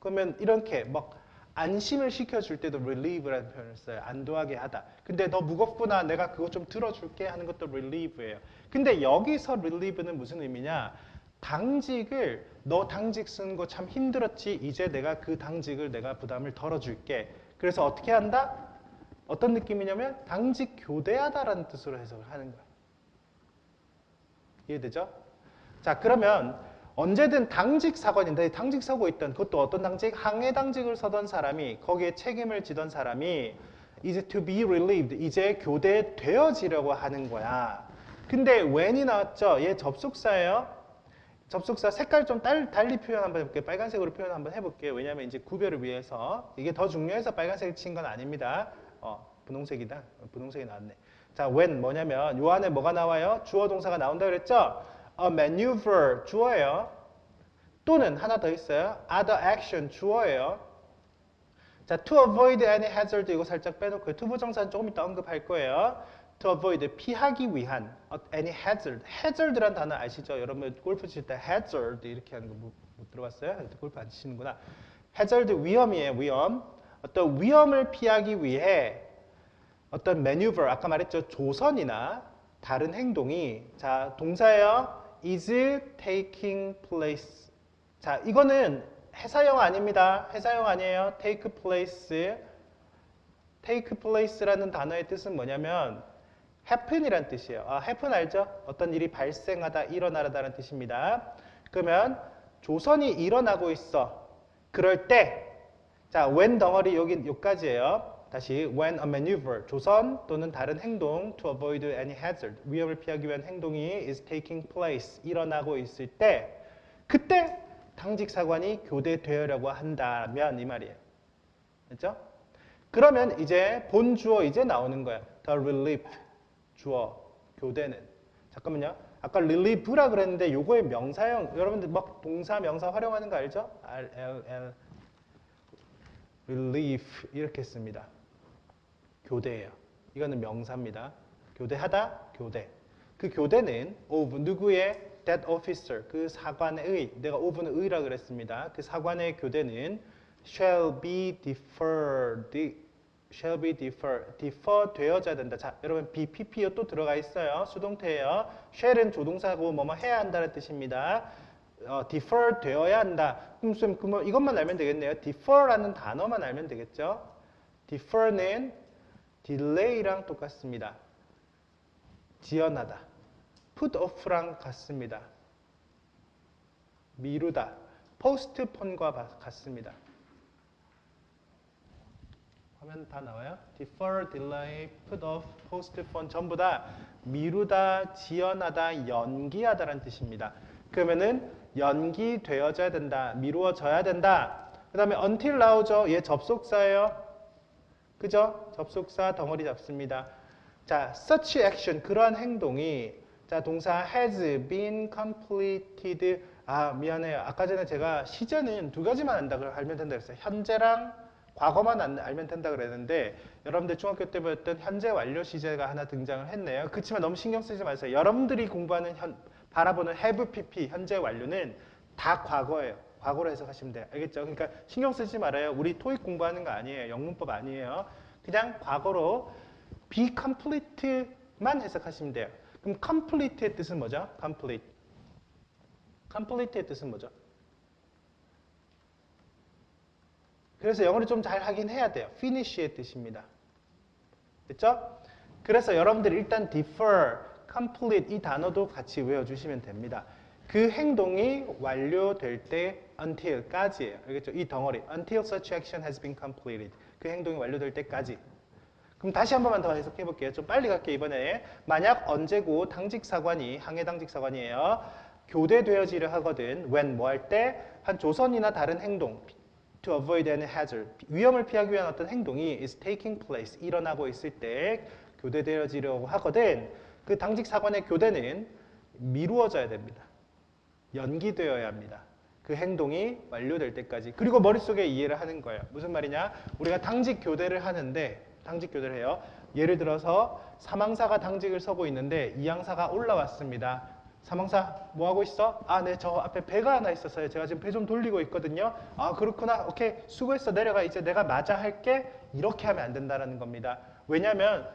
그러면 이렇게 막 안심을 시켜줄 때도 relieve라는 표현을 써요. 안도하게 하다. 근데 너 무겁구나. 내가 그거 좀 들어줄게 하는 것도 relieve예요. 근데 여기서 relieve는 무슨 의미냐? 당직을 너 당직 쓰는 거 참 힘들었지. 이제 내가 그 당직을 내가 부담을 덜어줄게. 그래서 어떻게 한다? 어떤 느낌이냐면 당직 교대하다라는 뜻으로 해석을 하는 거야. 이해되죠? 자, 그러면 언제든 당직 사관인데 당직 서고 있던 그것도 어떤 당직? 항해 당직을 서던 사람이 거기에 책임을 지던 사람이 이제 to be relieved 이제 교대되어지려고 하는 거야. 근데 when이 나왔죠? 얘 접속사예요. 접속사 색깔 좀 달리 표현 한번 해볼게요. 빨간색으로 표현 한번 해볼게요. 왜냐하면 이제 구별을 위해서 이게 더 중요해서 빨간색을 친 건 아닙니다. 분홍색이다. 분홍색이 나왔네. 자, when 뭐냐면 요 안에 뭐가 나와요? 주어 동사가 나온다 그랬죠? A maneuver 주어예요. 또는 하나 더 있어요. other action 주어예요. 자, to avoid any hazard 이거 살짝 빼놓고요. 투부정사는 조금 이따 언급할 거예요. to avoid 피하기 위한 any hazard. hazard란 단어 아시죠? 여러분 골프 칠 때 hazard 이렇게 하는 거 못 들어봤어요? 골프 안 치시는구나. hazard 위험이에요. 위험. 어떤 위험을 피하기 위해 어떤 maneuver 아까 말했죠? 조선이나 다른 행동이 자 동사예요. is taking place. 자 이거는 회사용 아닙니다. 회사용 아니에요. take place. take place라는 단어의 뜻은 뭐냐면 happen이란 뜻이에요. happen 알죠? 어떤 일이 발생하다, 일어나다라는 뜻입니다. 그러면 조선이 일어나고 있어. 그럴 때, 자 when 덩어리 여기까지예요. 다시 when a maneuver 조선 또는 다른 행동 to avoid any hazard 위험을 피하기 위한 행동이 is taking place 일어나고 있을 때 그때 당직 사관이 교대되려고 한다면 이 말이에요. 됐죠? 그러면 이제 본 주어 이제 나오는 거야. The relief 주어 교대는 잠깐만요. 아까 relieve라 그랬는데 요거의 명사형 여러분들 막 동사 명사 활용하는 거 알죠? RLL relief 이렇게 씁니다. 교대예요. 이거는 명사입니다. 교대하다, 교대. 그 교대는 of 누구의 that officer 그 사관의 내가 of는 의라 그랬습니다. 그 사관의 교대는 shall be deferred shall be defer 되어져야 된다. 자, 여러분 BPP요 또 들어가 있어요. 수동태예요. shall은 조동사고 뭐뭐 해야 한다는 뜻입니다. defer 되어야 한다. 그럼 이것만 알면 되겠네요. defer라는 단어만 알면 되겠죠. defer는 delay랑 똑같습니다. 지연하다. put off랑 같습니다. 미루다. postpone과 같습니다. 화면 다 나와요? defer, delay, put off, postpone 전부 다 미루다, 지연하다, 연기하다라는 뜻입니다. 그러면은 연기되어져야 된다, 미루어져야 된다. 그 다음에 until 나오죠? 얘 접속사예요. 그죠? 접속사 덩어리 잡습니다. 자, such action 그러한 행동이 자 동사 has been completed 미안해요. 아까 전에 제가 시제는 두 가지만 안다고 알면 된다 그랬어요. 현재랑 과거만 알면 된다 그랬는데 여러분들 중학교 때 배웠던 현재 완료 시제가 하나 등장을 했네요. 그렇지만 너무 신경 쓰지 마세요. 여러분들이 공부하는 바라보는 have pp 현재 완료는 다 과거예요. 과거로 해석하시면 돼요. 알겠죠? 그러니까 신경 쓰지 말아요. 우리 토익 공부하는 거 아니에요. 영문법 아니에요. 그냥 과거로 be complete만 해석하시면 돼요. 그럼 complete의 뜻은 뭐죠? complete. complete의 뜻은 뭐죠? 그래서 영어를 좀 잘 하긴 해야 돼요. finish의 뜻입니다. 됐죠? 그래서 여러분들이 일단 defer, complete 이 단어도 같이 외워주시면 됩니다. 그 행동이 완료될 때 until까지예요. 알겠죠? 이 덩어리 until such action has been completed. 그 행동이 완료될 때까지. 그럼 다시 한 번만 더 해석해 볼게요. 좀 빨리 갈게요. 이번에 만약 언제고 당직사관이 항해 당직사관이에요. 교대되어지려 하거든. when 뭐 할 때 한 조선이나 다른 행동 to avoid any hazard 위험을 피하기 위한 어떤 행동이 is taking place 일어나고 있을 때 교대되어지려고 하거든. 그 당직사관의 교대는 미루어져야 됩니다. 연기되어야 합니다. 그 행동이 완료될 때까지. 그리고 머릿속에 이해를 하는 거예요. 무슨 말이냐? 우리가 당직 교대를 하는데 당직 교대를 해요. 예를 들어서 사망사가 당직을 서고 있는데 이양사가 올라왔습니다. 사망사 뭐 하고 있어? 아, 네, 저 앞에 배가 하나 있었어요. 제가 지금 배 좀 돌리고 있거든요. 아, 그렇구나. 오케이, 수고했어. 내려가. 이제 내가 맞아 할게. 이렇게 하면 안 된다라는 겁니다. 왜냐하면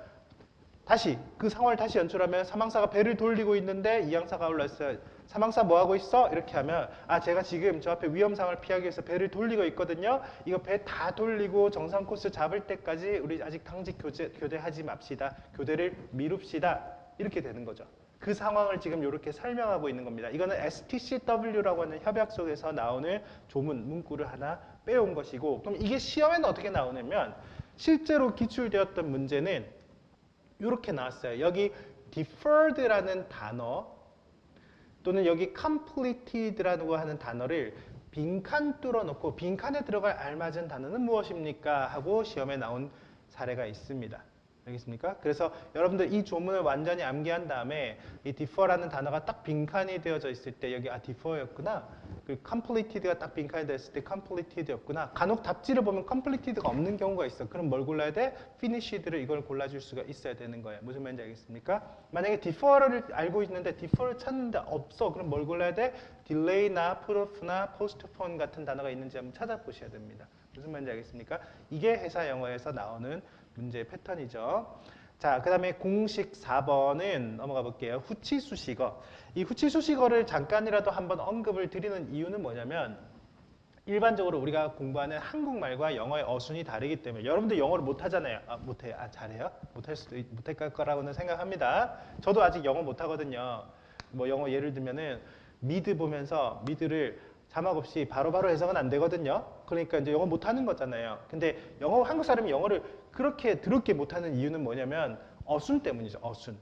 다시 그 상황을 다시 연출하면 사망사가 배를 돌리고 있는데 이양사가 올라왔어요. 사망사 뭐 하고 있어? 이렇게 하면 아, 제가 지금 저 앞에 위험 상황을 피하기 위해서 배를 돌리고 있거든요. 이거 배 다 돌리고 정상 코스 잡을 때까지 우리 아직 당직 교대하지 맙시다. 교대를 미룹시다. 이렇게 되는 거죠. 그 상황을 지금 이렇게 설명하고 있는 겁니다. 이거는 STCW라고 하는 협약 속에서 나오는 조문, 문구를 하나 빼온 것이고, 그럼 이게 시험에는 어떻게 나오냐면 실제로 기출되었던 문제는 이렇게 나왔어요. 여기 deferred라는 단어 또는 여기 completed라고 하는 단어를 빈칸 뚫어놓고 빈칸에 들어갈 알맞은 단어는 무엇입니까? 하고 시험에 나온 사례가 있습니다. 알겠습니까? 그래서 여러분들 이 조문을 완전히 암기한 다음에 이 defer라는 단어가 딱 빈칸이 되어져 있을 때 여기 아 defer였구나. 그리고 completed가 딱 빈칸이 되었을 때 completed였구나. 간혹 답지를 보면 completed가 없는 경우가 있어. 그럼 뭘 골라야 돼? finished를 이걸 골라줄 수가 있어야 되는 거예요. 무슨 말인지 알겠습니까? 만약에 defer를 알고 있는데 defer를 찾는데 없어. 그럼 뭘 골라야 돼? delay나 put-off나 postpone 같은 단어가 있는지 한번 찾아보셔야 됩니다. 무슨 말인지 알겠습니까? 이게 회사 영어에서 나오는 문제의 패턴이죠. 자, 그 다음에 공식 4번은 넘어가 볼게요. 후치수식어. 이 후치수식어를 잠깐이라도 한번 언급을 드리는 이유는 뭐냐면 일반적으로 우리가 공부하는 한국말과 영어의 어순이 다르기 때문에 여러분들 영어를 못하잖아요. 아, 못해요? 아, 잘해요? 못할 거라고는 생각합니다. 저도 아직 영어 못하거든요. 뭐 영어 예를 들면은 미드 보면서 미드를 자막 없이 바로바로 해석은 안 되거든요. 그러니까 이제 영어 못하는 거잖아요. 근데 한국 사람이 영어를 그렇게 더럽게 못하는 이유는 뭐냐면 어순 때문이죠. 어순.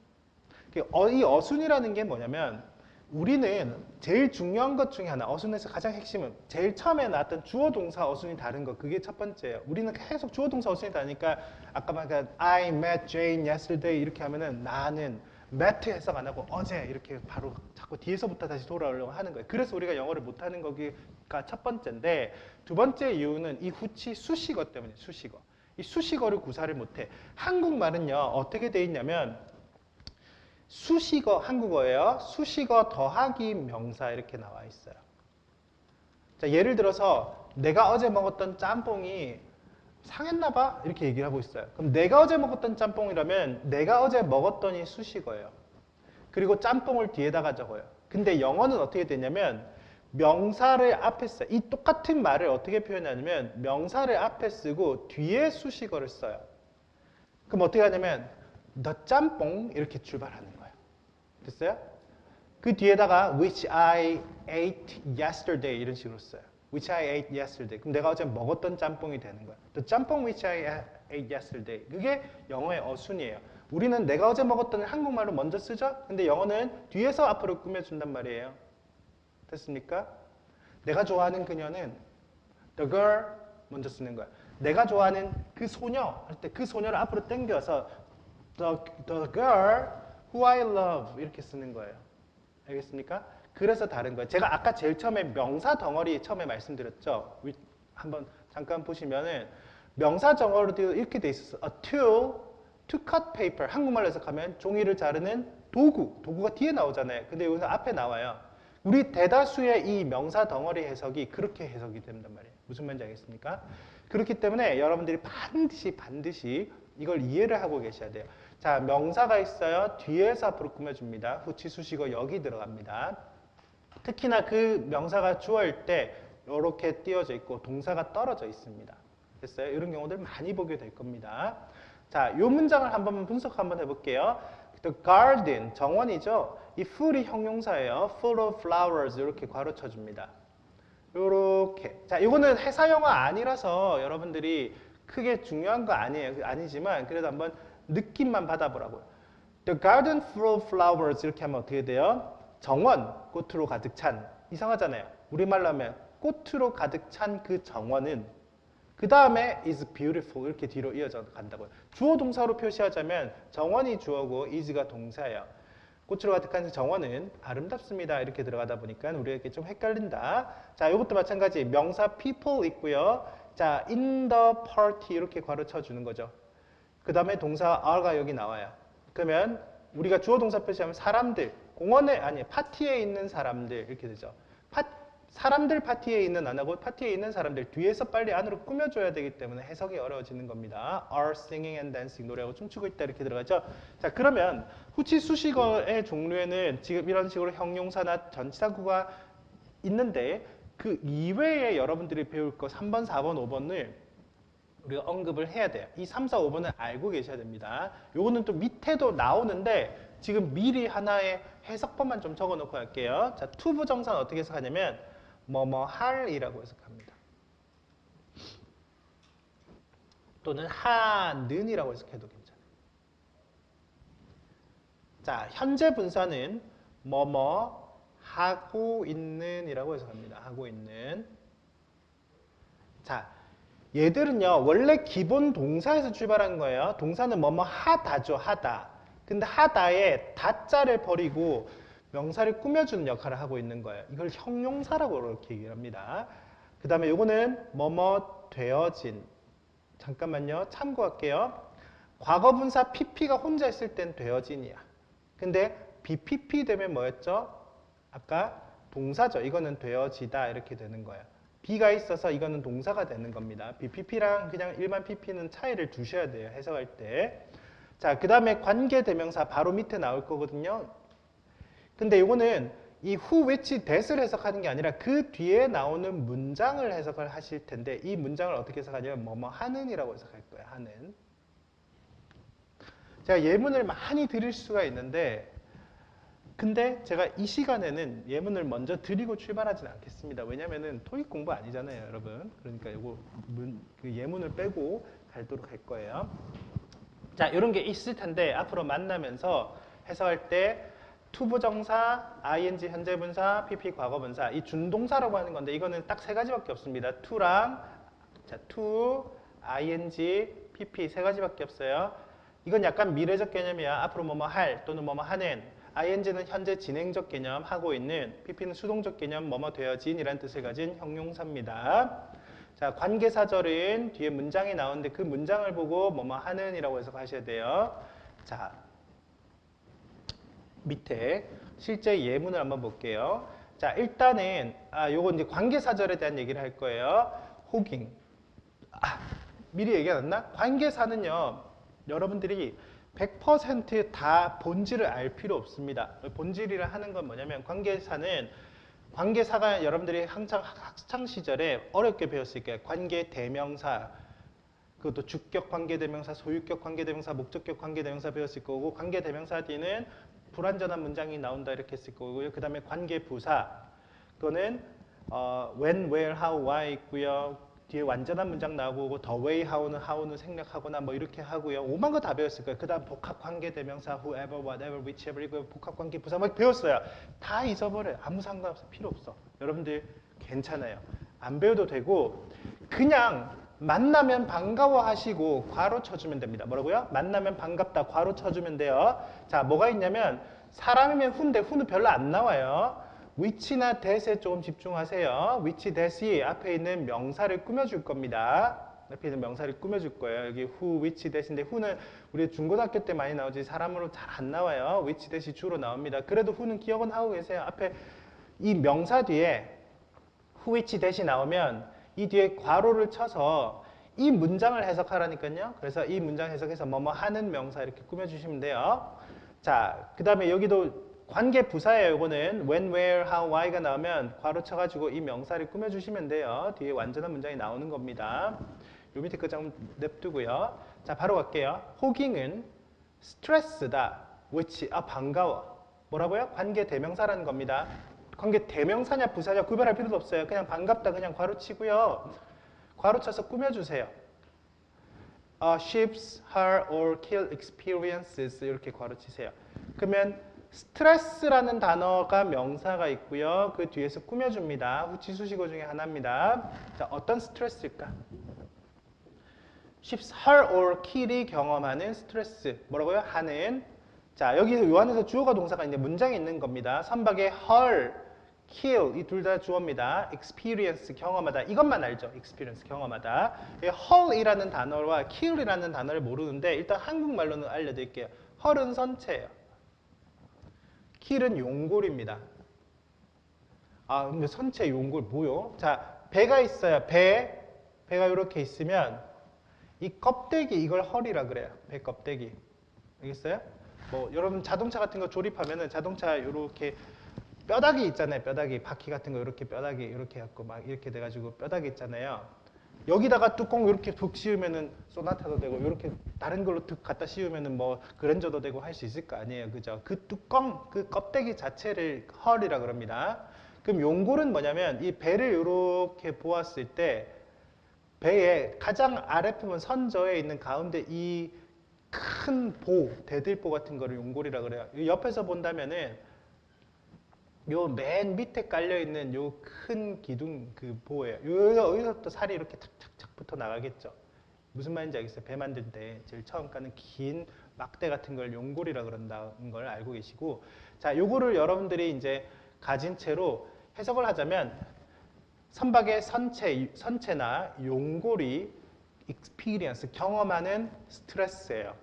이 어순이라는 게 뭐냐면 우리는 제일 중요한 것 중에 하나, 어순에서 가장 핵심은 제일 처음에 나왔던 주어 동사 어순이 다른 거. 그게 첫 번째예요. 우리는 계속 주어 동사 어순이 다르니까 아까 말한 I met Jane yesterday 이렇게 하면은 나는 met 해석 안 하고 어제 이렇게 바로 자꾸 뒤에서부터 다시 돌아오려고 하는 거예요. 그래서 우리가 영어를 못하는 거기가 첫 번째인데 두 번째 이유는 이 후치 수식어 때문이에요. 수식어. 이 수식어를 구사를 못해. 한국말은요 어떻게 돼 있냐면 수식어, 한국어예요. 수식어 더하기 명사 이렇게 나와 있어요. 자, 예를 들어서 내가 어제 먹었던 짬뽕이 상했나 봐? 이렇게 얘기를 하고 있어요. 그럼 내가 어제 먹었던 짬뽕이라면 내가 어제 먹었더니 수식어예요. 그리고 짬뽕을 뒤에다가 적어요. 근데 영어는 어떻게 되냐면 명사를 앞에 써요. 이 똑같은 말을 어떻게 표현하냐면 명사를 앞에 쓰고 뒤에 수식어를 써요. 그럼 어떻게 하냐면 the 짬뽕 이렇게 출발하는 거예요. 됐어요? 그 뒤에다가 which I ate yesterday 이런 식으로 써요. which I ate yesterday. 그럼 내가 어제 먹었던 짬뽕이 되는 거야. The 짬뽕 which I ate yesterday. 그게 영어의 어순이에요. 우리는 내가 어제 먹었던 한국말로 먼저 쓰죠? 근데 영어는 뒤에서 앞으로 꾸며준단 말이에요. 됐습니까? 내가 좋아하는 그녀는 the girl 먼저 쓰는 거야. 내가 좋아하는 그 소녀 할 때 그 소녀를 앞으로 당겨서 the girl who I love 이렇게 쓰는 거예요. 알겠습니까? 그래서 다른 거예요. 제가 아까 제일 처음에 명사 덩어리 처음에 말씀드렸죠. 한번 잠깐 보시면은 명사 덩어리도 이렇게 돼 있었어. A tool to cut paper. 한국말로 해석하면 종이를 자르는 도구. 도구가 뒤에 나오잖아요. 근데 여기서 앞에 나와요. 우리 대다수의 이 명사 덩어리 해석이 그렇게 해석이 된단 말이에요. 무슨 말인지 알겠습니까? 그렇기 때문에 여러분들이 반드시 이걸 이해를 하고 계셔야 돼요. 자, 명사가 있어요. 뒤에서 앞으로 꾸며줍니다. 후치 수식어 여기 들어갑니다. 특히나 그 명사가 주어일 때 이렇게 띄어져 있고 동사가 떨어져 있습니다. 됐어요? 이런 경우들 많이 보게 될 겁니다. 자, 이 문장을 한번 분석 한번 해볼게요. The garden, 정원이죠. 이 full이 형용사예요. full of flowers 이렇게 괄호 쳐줍니다. 이렇게. 자, 이거는 회사 영어 아니라서 여러분들이 크게 중요한 거 아니에요. 아니지만 그래도 한번 느낌만 받아보라고요. The garden full of flowers 이렇게 하면 어떻게 돼요? 정원, 꽃으로 가득 찬. 이상하잖아요. 우리말로 하면 꽃으로 가득 찬 그 정원은 그 다음에 is beautiful 이렇게 뒤로 이어져 간다고요. 주어 동사로 표시하자면 정원이 주어고 is가 동사예요. 꽃으로 가득한 그 정원은 아름답습니다. 이렇게 들어가다 보니까 우리에게 좀 헷갈린다. 자, 이것도 마찬가지. 명사 people 있고요. 자, in the party 이렇게 괄호 쳐주는 거죠. 그 다음에 동사 are가 여기 나와요. 그러면 우리가 주어 동사 표시하면 사람들, 공원에 아니 파티에 있는 사람들 이렇게 되죠. 사람들 파티에 있는 안 하고 파티에 있는 사람들 뒤에서 빨리 안으로 꾸며줘야 되기 때문에 해석이 어려워지는 겁니다. are singing and dancing 노래하고 춤추고 있다 이렇게 들어가죠. 자 그러면 후치 수식어의 종류에는 지금 이런 식으로 형용사나 전치사구가 있는데 그 이외에 여러분들이 배울 거 3번, 4번, 5번을 우리가 언급을 해야 돼요. 이 3, 4, 5번을 알고 계셔야 됩니다. 요거는 또 밑에도 나오는데 지금 미리 하나의 해석법만 좀 적어 놓고 할게요. 자, 투부정사는 어떻게 해석하냐면 뭐뭐 할이라고 해석합니다. 또는 하는이라고 해석해도 괜찮아요. 자, 현재 분사는 뭐뭐 하고 있는이라고 해석합니다. 하고 있는. 자, 얘들은요 원래 기본 동사에서 출발한 거예요. 동사는 뭐뭐 하다죠. 하다. 근데 하다에 다자를 버리고 명사를 꾸며주는 역할을 하고 있는 거예요. 이걸 형용사라고 그렇게 얘기를 합니다. 그 다음에 요거는 뭐뭐 되어진. 잠깐만요. 참고할게요. 과거분사 pp가 혼자 있을 땐 되어진이야. 근데 bpp 되면 뭐였죠? 아까 동사죠. 이거는 되어지다 이렇게 되는 거예요. B가 있어서 이거는 동사가 되는 겁니다. BPP랑 그냥 일반 PP는 차이를 두셔야 돼요. 해석할 때. 자, 그 다음에 관계대명사 바로 밑에 나올 거거든요. 근데 이거는 이 who, which, that을 해석하는 게 아니라 그 뒤에 나오는 문장을 해석을 하실 텐데 이 문장을 어떻게 해석하냐면 뭐뭐 하는이라고 해석할 거예요. 하는. 제가 예문을 많이 드릴 수가 있는데 근데 제가 이 시간에는 예문을 먼저 드리고 출발하지는 않겠습니다. 왜냐면은 토익 공부 아니잖아요, 여러분. 그러니까 요거 그 예문을 빼고 가도록 할 거예요. 자, 이런 게 있을 텐데 앞으로 만나면서 해석할 때 투부정사, ing 현재분사, pp 과거분사 이 준동사라고 하는 건데 이거는 딱 세 가지밖에 없습니다. to랑 자, to, ing, pp 세 가지밖에 없어요. 이건 약간 미래적 개념이야. 앞으로 뭐뭐 할 또는 뭐뭐 하는. ing는 현재 진행적 개념 하고 있는, pp는 수동적 개념 뭐뭐 되어진이라는 뜻을 가진 형용사입니다. 자, 관계사절은 뒤에 문장이 나오는데 그 문장을 보고 뭐뭐 하는이라고 해석하셔야 돼요. 자, 밑에 실제 예문을 한번 볼게요. 자, 일단은 요거 이제 관계사절에 대한 얘기를 할 거예요. 호깅. 미리 얘기 안 했나? 관계사는요. 여러분들이 100% 본질을 알 필요 없습니다. 본질이라 하는 건 뭐냐면 관계사가 여러분들이 항상 학창 시절에 어렵게 배웠을 거예요. 관계대명사, 그것도 주격 관계대명사, 소유격 관계대명사, 목적격 관계대명사 배웠을 거고 관계대명사 뒤는 불완전한 문장이 나온다 이렇게 했을 거고요. 그 다음에 관계부사, 그거는 when, where, how, why 있고요. 뒤에 완전한 문장 나오고 the way, how는 생략하거나 뭐 이렇게 하고요. 오만 거 다 배웠을 거예요. 그 다음 복합관계대명사 whoever, whatever, whichever 이거 복합관계부사 막 배웠어요. 다 잊어버려요. 아무 상관없어. 필요 없어. 여러분들 괜찮아요. 안 배워도 되고 그냥 만나면 반가워하시고 괄호 쳐주면 됩니다. 뭐라고요? 만나면 반갑다 괄호 쳐주면 돼요. 자, 뭐가 있냐면 사람이면 who인데 who는 별로 안 나와요. which나 that에 조금 집중하세요. which, that이 앞에 있는 명사를 꾸며줄 겁니다. 앞에 있는 명사를 꾸며줄 거예요. 여기 who, which, that인데 who는 우리 중고등학교 때 많이 나오지 사람으로 잘 안 나와요. which, that이 주로 나옵니다. 그래도 who는 기억은 하고 계세요. 앞에 이 명사 뒤에 who, which, that이 나오면 이 뒤에 괄호를 쳐서 이 문장을 해석하라니까요. 그래서 이 문장 해석해서 뭐뭐 하는 명사 이렇게 꾸며주시면 돼요. 자, 그 다음에 여기도 관계 부사예요. 이거는 when, where, how, why가 나오면 괄호 쳐가지고 이 명사를 꾸며주시면 돼요. 뒤에 완전한 문장이 나오는 겁니다. 요 밑에 거좀 냅두고요. 자, 바로 갈게요. 호깅은 스트레스다. which, 반가워. 뭐라고요? 관계 대명사라는 겁니다. 관계 대명사냐 부사냐 구별할 필요도 없어요. 그냥 반갑다 그냥 괄호 치고요. 괄호 쳐서 꾸며주세요. ships, her, or kill experiences 이렇게 괄호 치세요. 그러면 스트레스라는 단어가 명사가 있고요. 그 뒤에서 꾸며줍니다. 후치 수식어 중에 하나입니다. 자, 어떤 스트레스일까? ships, her, or kill이 경험하는 스트레스. 뭐라고요? 하는. 자, 여기 요 안에서 주어가 동사가 있는데 문장이 있는 겁니다. 선박에 her, kill 이 둘 다 주어입니다. experience 경험하다. 이것만 알죠? experience 경험하다. her이라는 단어와 kill이라는 단어를 모르는데 일단 한국말로는 알려드릴게요. her은 선체예요. 힐은 용골입니다. 아, 근데 선체 용골 뭐요? 자, 배가 있어요. 배가 이렇게 있으면 이 껍데기 이걸 헐이라 그래요. 배 껍데기. 알겠어요? 뭐 여러분 자동차 같은 거 조립하면은 자동차 이렇게 뼈다귀 있잖아요. 뼈다귀 바퀴 같은 거 이렇게 뼈다귀 이렇게 갖고 막 이렇게 돼가지고 뼈다귀 있잖아요. 여기다가 뚜껑 이렇게 푹 씌우면은 소나타도 되고 이렇게 다른 걸로 툭 갖다 씌우면은 뭐 그랜저도 되고 할 수 있을 거 아니에요, 그죠? 그 뚜껑, 그 껍데기 자체를 헐이라 그럽니다. 그럼 용골은 뭐냐면 이 배를 이렇게 보았을 때 배의 가장 아랫부분 선저에 있는 가운데 이 큰 보, 대들보 같은 거를 용골이라 그래요. 옆에서 본다면은 요 맨 밑에 깔려 있는 요 큰 기둥 그 보예요. 여기서부터 살이 이렇게 탁탁탁 붙어 나가겠죠. 무슨 말인지 알겠어요? 배 만들 때 제일 처음 까는 긴 막대 같은 걸 용골이라 그런다는 걸 알고 계시고, 자, 요거를 여러분들이 이제 가진 채로 해석을 하자면 선박의 선체나 용골이 experience 경험하는 스트레스예요.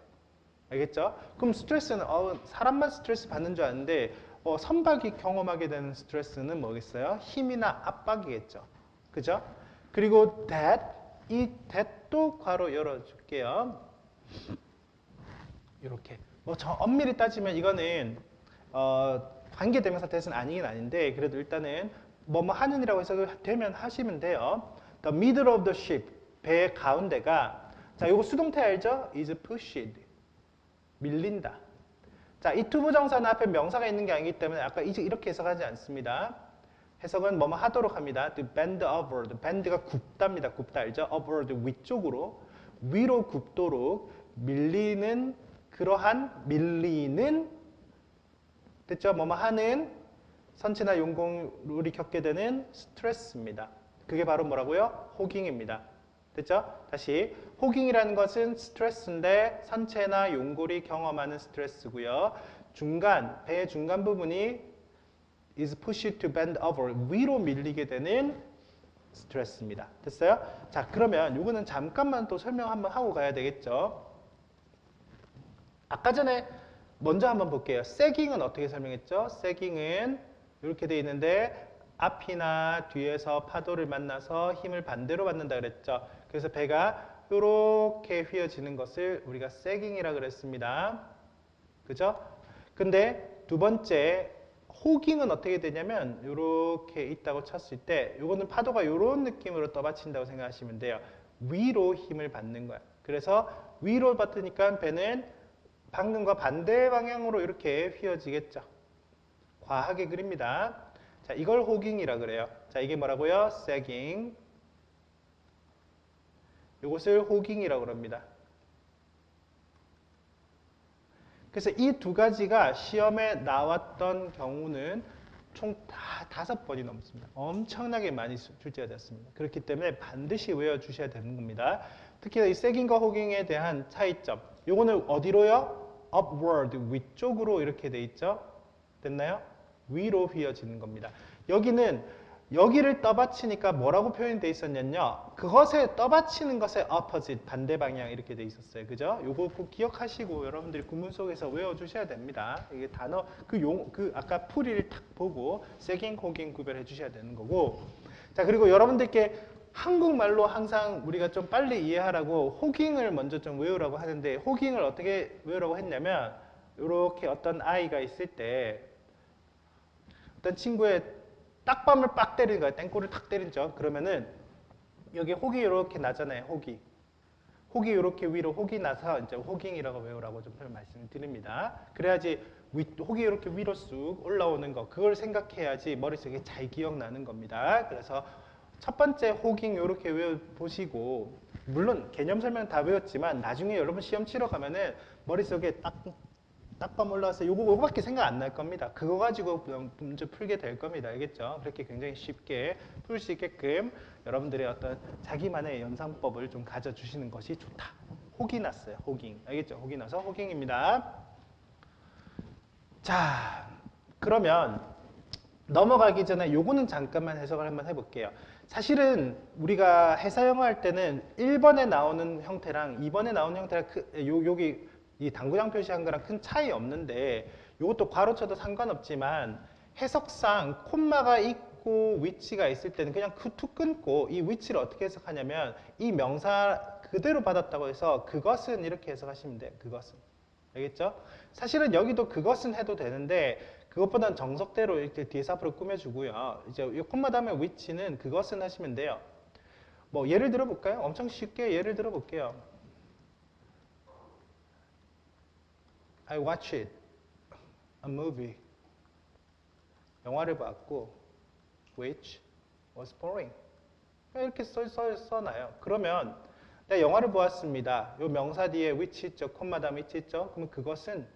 알겠죠? 그럼 스트레스는 사람만 스트레스 받는 줄 아는데 선박이 경험하게 되는 스트레스는 뭐겠어요? 힘이나 압박이겠죠. 그죠? 그리고 이 that도 괄호 열어줄게요. 이렇게. 엄밀히 따지면 이거는 관계대명사 that은 아니긴 아닌데 그래도 일단은 뭐뭐 하는이라고 해석을 되면 하시면 돼요. The middle of the ship. 배의 가운데가, 자, 이거 수동태 알죠? is pushed. 밀린다. 자, 이 투부정사는 앞에 명사가 있는 게 아니기 때문에 아까 이렇게 해석하지 않습니다. 해석은 뭐뭐 하도록 합니다. To bend upward. bend가 굽답니다. 굽다 알죠? upward 위쪽으로, 위로 굽도록 밀리는, 그러한 밀리는, 됐죠? 뭐뭐 하는 선체나 용골이 겪게 되는 스트레스입니다. 그게 바로 뭐라고요? 호깅입니다. 됐죠? 다시, 호깅이라는 것은 스트레스인데 선체나 용골이 경험하는 스트레스고요. 배의 중간 부분이 is pushed to bend over, 위로 밀리게 되는 스트레스입니다. 됐어요? 자, 그러면 이거는 잠깐만 또 설명 한번 하고 가야 되겠죠? 아까 전에 먼저 한번 볼게요. 세깅은 어떻게 설명했죠? 세깅은 이렇게 돼 있는데 앞이나 뒤에서 파도를 만나서 힘을 반대로 받는다 그랬죠. 그래서 배가 이렇게 휘어지는 것을 우리가 세깅이라 그랬습니다. 그죠? 근데 두 번째 호깅은 어떻게 되냐면 이렇게 있다고 쳤을 때 이거는 파도가 이런 느낌으로 떠받친다고 생각하시면 돼요. 위로 힘을 받는 거야. 그래서 위로 받으니까 배는 방금과 반대 방향으로 이렇게 휘어지겠죠. 과하게 그립니다. 자, 이걸 호깅이라 그래요. 자, 이게 뭐라고요? 세깅. 이것을 호깅이라고 그럽니다. 그래서 이 두 가지가 시험에 나왔던 경우는 총 다 5번이 넘습니다. 엄청나게 많이 출제가 됐습니다. 그렇기 때문에 반드시 외워주셔야 되는 겁니다. 특히 이 세깅과 호깅에 대한 차이점. 요거는 어디로요? upward, 위쪽으로 이렇게 돼 있죠? 됐나요? 위로 휘어지는 겁니다. 여기를 떠받치니까 뭐라고 표현이 돼 있었냐면요. 그것에 떠받치는 것의 opposite, 반대 방향 이렇게 돼 있었어요. 그죠? 요거 꼭 기억하시고 여러분들이 구문 속에서 외워주셔야 됩니다. 이게 단어, 아까 풀이를 탁 보고 세깅, 호깅 구별해 주셔야 되는 거고. 자, 그리고 여러분들께 한국말로 항상 우리가 좀 빨리 이해하라고 호깅을 먼저 좀 외우라고 하는데 호깅을 어떻게 외우라고 했냐면 이렇게 어떤 아이가 있을 때 어떤 친구의 딱밤을 빡 때리는 거예요. 땡골을 탁 때리죠. 그러면은 여기 혹이 이렇게 나잖아요. 혹이 이렇게 위로 혹이 나서 이제 호깅이라고 외우라고 좀 말씀을 드립니다. 그래야지 혹이 이렇게 위로 쑥 올라오는 거 그걸 생각해야지 머릿속에 잘 기억나는 겁니다. 그래서 첫 번째 호깅 이렇게 외워보시고 물론 개념 설명 다 외웠지만 나중에 여러분 시험 치러 가면은 머릿속에 딱밤 올라와서 요거밖에 생각 안 날 겁니다. 그거 가지고 문제 풀게 될 겁니다. 알겠죠? 그렇게 굉장히 쉽게 풀 수 있게끔 여러분들의 어떤 자기만의 연산법을 좀 가져주시는 것이 좋다. 혹이 났어요. 호깅. 알겠죠? 혹이 나서 호깅입니다. 자, 그러면 넘어가기 전에 요거는 잠깐만 해석을 한번 해볼게요. 사실은 우리가 회사 영어 할 때는 1번에 나오는 형태랑 2번에 나오는 형태랑 여기 이 당구장 표시한 거랑 큰 차이 없는데 이것도 괄호 쳐도 상관없지만 해석상 콤마가 있고 위치가 있을 때는 그냥 툭 끊고 이 위치를 어떻게 해석하냐면 이 명사 그대로 받았다고 해서 그것은 이렇게 해석하시면 돼요. 그것은. 알겠죠? 사실은 여기도 그것은 해도 되는데 그것보다는 정석대로 이렇게 뒤에서 앞으로 꾸며주고요. 이제 이 콤마 다음에 위치는 그것은 하시면 돼요. 뭐 예를 들어 볼까요? 엄청 쉽게 예를 들어 볼게요. I watched a movie. 영화를 봤고 which was boring. 이렇게 써놔요. 그러면 내가 영화를 보았습니다. 이 명사 뒤에 which 있죠. 콤마 다음에 which 있죠. 그러면 그것은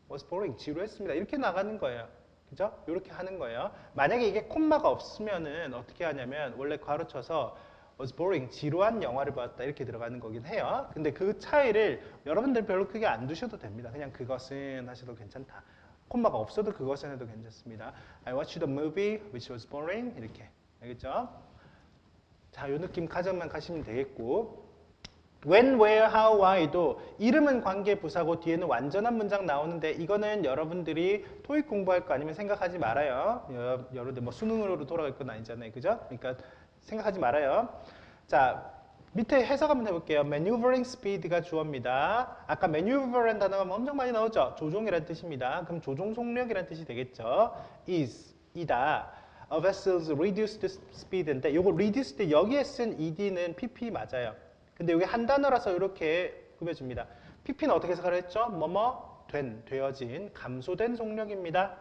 was boring. 지루했습니다. 이렇게 나가는 거예요. 그죠? 이렇게 하는 거예요. 만약에 이게 콤마가 없으면은 어떻게 하냐면 원래 괄호 쳐서 was boring. 지루한 영화를 봤다. 이렇게 들어가는 거긴 해요. 근데 그 차이를 여러분들 별로 크게 안 두셔도 됩니다. 그냥 그것은 하셔도 괜찮다. 콤마가 없어도 그것은 해도 괜찮습니다. I watched a movie which was boring. 이렇게. 알겠죠? 자, 요 느낌 가정만 가시면 되겠고 when, where, how, why도 이름은 관계 부사고 뒤에는 완전한 문장 나오는데 이거는 여러분들이 토익 공부할 거 아니면 생각하지 말아요. 여러분들 뭐 수능으로 돌아갈 건 아니잖아요. 그죠? 그러니까 생각하지 말아요. 자, 밑에 해석 한번 해볼게요. maneuvering speed가 주어입니다. 아까 maneuver라는 단어가 엄청 많이 나오죠? 조종이라는 뜻입니다. 그럼 조종 속력이라는 뜻이 되겠죠? is, 이다. A vessel's reduced speed인데 요거 reduced 여기에 쓴 ed는 pp 맞아요. 근데 여기 한 단어라서 이렇게 꾸며줍니다. pp는 어떻게 해석을 했죠? 뭐뭐 된, 되어진, 감소된 속력입니다.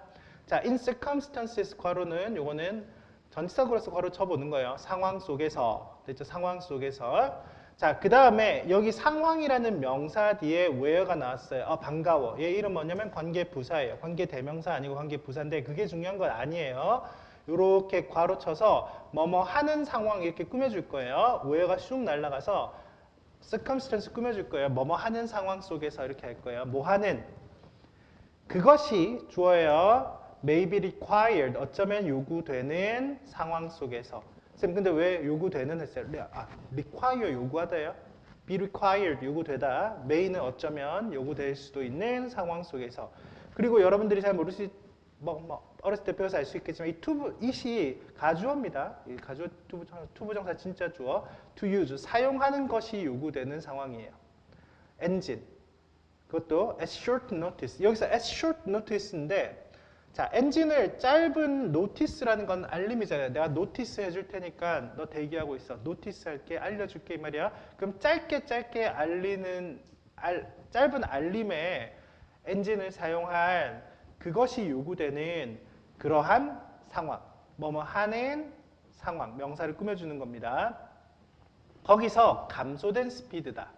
자, in circumstances 괄호는 요거는 전치사구로서 괄호 쳐보는 거예요. 상황 속에서. 됐죠? 상황 속에서. 자, 그 다음에 여기 상황이라는 명사 뒤에 where가 나왔어요. 반가워. 얘 이름 뭐냐면 관계부사예요. 관계대명사 아니고 관계부사인데 그게 중요한 건 아니에요. 이렇게 괄호 쳐서 뭐뭐 하는 상황 이렇게 꾸며줄 거예요. where가 쑥 날아가서 circumstance 꾸며줄 거예요. 뭐뭐 하는 상황 속에서 이렇게 할 거예요. 뭐 하는 그것이 주어예요. may be required 어쩌면 요구되는 상황 속에서. 쌤 근데 왜 요구되는 했어요? require 요구하다요. be required 요구되다. may는 어쩌면 요구될 수도 있는 상황 속에서. 그리고 여러분들이 잘 모르시 어렸을 때 배워서 알 수 있겠지만 이 it이 가주어입니다. 이 가주어 투부정사 진짜 주어. to use 사용하는 것이 요구되는 상황이에요. engine 그것도 at short notice. 여기서 at short notice인데 자, 엔진을 짧은 노티스라는 건 알림이잖아요. 내가 노티스 해줄 테니까 너 대기하고 있어. 노티스 할게, 알려줄게 이 말이야. 그럼 짧게 알리는 짧은 알림에 엔진을 사용한 그것이 요구되는 그러한 상황, 뭐뭐 하는 상황, 명사를 꾸며주는 겁니다. 거기서 감소된 스피드다.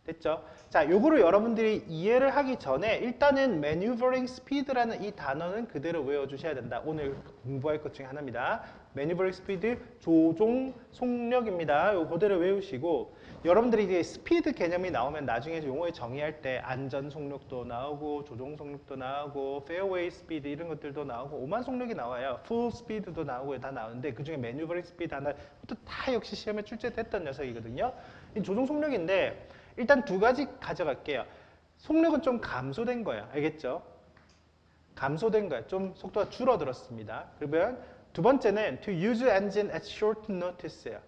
됐죠? 자, 요거를 여러분들이 이해를 하기 전에 일단은 maneuvering speed라는 이 단어는 그대로 외워주셔야 된다. 오늘 공부할 것 중에 하나입니다. maneuvering speed, 조종 속력입니다. 요거 그대로 외우시고 여러분들이 이제 스피드 개념이 나오면 나중에 용어에 정의할 때 안전 속력도 나오고 조종 속력도 나오고 fairway speed 이런 것들도 나오고 오만 속력이 나와요. full speed도 나오고 다 나오는데 그중에 maneuvering speed 하나부터 다 역시 시험에 출제됐던 녀석이거든요. 이 조종 속력인데 일단 두 가지 가져갈게요. 속력은 좀 감소된 거예요. 알겠죠? 감소된 거예요. 좀 속도가 줄어들었습니다. 그러면 두 번째는 to use engine at short notice예요.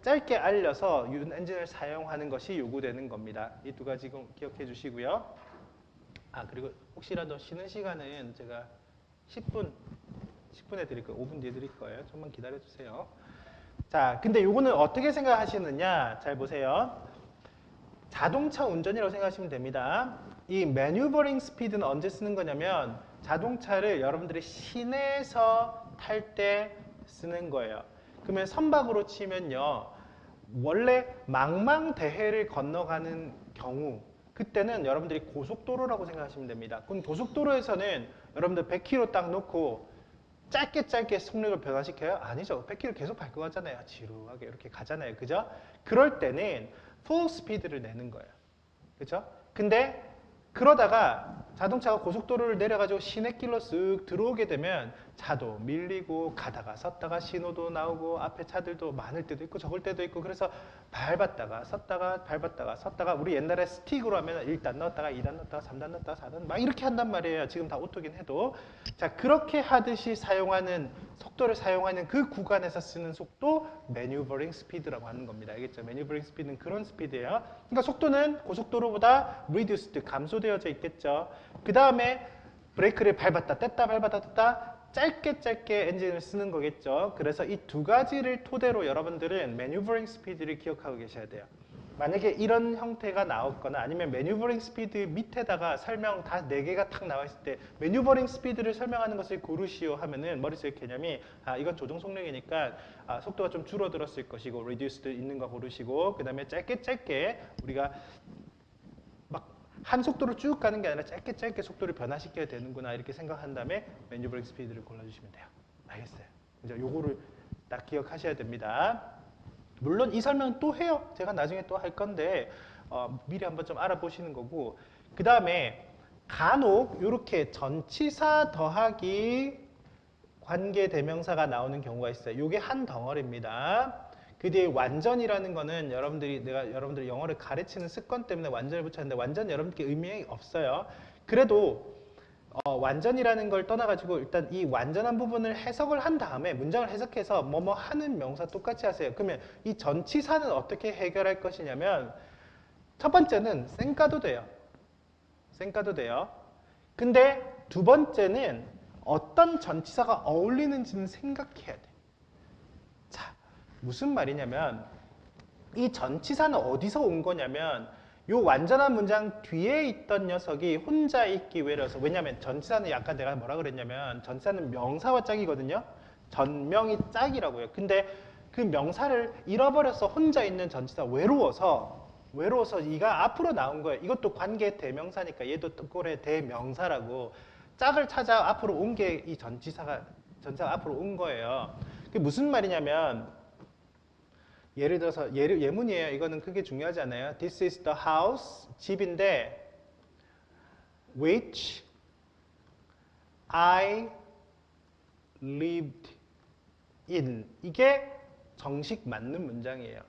짧게 알려서 엔진을 사용하는 것이 요구되는 겁니다. 이 두 가지 기억해 주시고요. 그리고 혹시라도 쉬는 시간은 제가 10분에 드릴 거예요. 5분 뒤에 드릴 거예요. 좀만 기다려 주세요. 자, 근데 요거는 어떻게 생각하시느냐? 잘 보세요. 자동차 운전이라고 생각하시면 됩니다. 이 maneuvering speed는 언제 쓰는 거냐면 자동차를 여러분들이 시내에서 탈 때 쓰는 거예요. 그러면 선박으로 치면요. 원래 망망대해를 건너가는 경우 그때는 여러분들이 고속도로라고 생각하시면 됩니다. 그럼 고속도로에서는 여러분들 100km 딱 놓고 짧게 속력을 변화시켜요? 아니죠. 100km 계속 밟고 가잖아요. 지루하게 이렇게 가잖아요. 그죠? 그럴 때는 full speed를 내는 거예요. 그죠? 근데 그러다가 자동차가 고속도로를 내려가지고 시내길로 쓱 들어오게 되면 차도 밀리고 가다가 섰다가 신호도 나오고 앞에 차들도 많을 때도 있고 적을 때도 있고 그래서 밟았다가 섰다가 밟았다가 섰다가 우리 옛날에 스틱으로 하면 1단 넣었다가 2단 넣었다가 3단 넣었다가 4단 막 이렇게 한단 말이에요. 지금 다 오토긴 해도. 자, 그렇게 하듯이 사용하는 속도를 사용하는 그 구간에서 쓰는 속도 매뉴버링 스피드라고 하는 겁니다. 알겠죠? 매뉴버링 스피드는 그런 스피드예요. 그러니까 속도는 고속도로보다 reduced 감소되어져 있겠죠. 그 다음에 브레이크를 밟았다 뗐다 밟았다 뗐다 짧게 엔진을 쓰는 거겠죠. 그래서 이 두 가지를 토대로 여러분들은 매뉴버링 스피드를 기억하고 계셔야 돼요. 만약에 이런 형태가 나왔거나 아니면 매뉴버링 스피드 밑에다가 설명 다 4개가 탁 나와 있을 때 매뉴버링 스피드를 설명하는 것을 고르시오 하면은 머릿속에 개념이 이건 조정 속력이니까 속도가 좀 줄어들었을 것이고 reduced 있는 거 고르시고 그 다음에 짧게 우리가 한 속도로 쭉 가는 게 아니라 짧게 속도를 변화시켜야 되는구나 이렇게 생각한 다음에 매뉴버링 스피드를 골라주시면 돼요. 알겠어요? 이제 요거를 딱 기억하셔야 됩니다. 물론 이 설명은 또 해요. 제가 나중에 또 할 건데 미리 한번 좀 알아보시는 거고 그 다음에 간혹 이렇게 전치사 더하기 관계대명사가 나오는 경우가 있어요. 이게 한 덩어리입니다. 그 뒤에 완전이라는 거는 내가 여러분들이 영어를 가르치는 습관 때문에 완전을 붙였는데 완전 여러분께 의미 없어요. 그래도 완전이라는 걸 떠나가지고 일단 이 완전한 부분을 해석을 한 다음에 문장을 해석해서 뭐뭐 하는 명사 똑같이 하세요. 그러면 이 전치사는 어떻게 해결할 것이냐면 첫 번째는 쌩까도 돼요. 쌩까도 돼요. 근데 두 번째는 어떤 전치사가 어울리는지는 생각해야 돼. 자, 무슨 말이냐면 이 전치사는 어디서 온 거냐면 요 완전한 문장 뒤에 있던 녀석이 혼자 있기 위해서 왜냐면 전치사는 약간 내가 뭐라 그랬냐면 전치사는 명사와 짝이거든요. 전명이 짝이라고요. 근데 그 명사를 잃어버려서 혼자 있는 전치사 외로워서 이가 앞으로 나온 거예요. 이것도 관계 대명사니까 얘도 꼴의 대명사라고 짝을 찾아 앞으로 온 게 이 전치사가 앞으로 온 거예요. 그게 무슨 말이냐면 예를 들어서 예문이에요. 이거는 크게 중요하지 않아요. This is the house, 집인데 which I lived in. 이게 정식 맞는 문장이에요.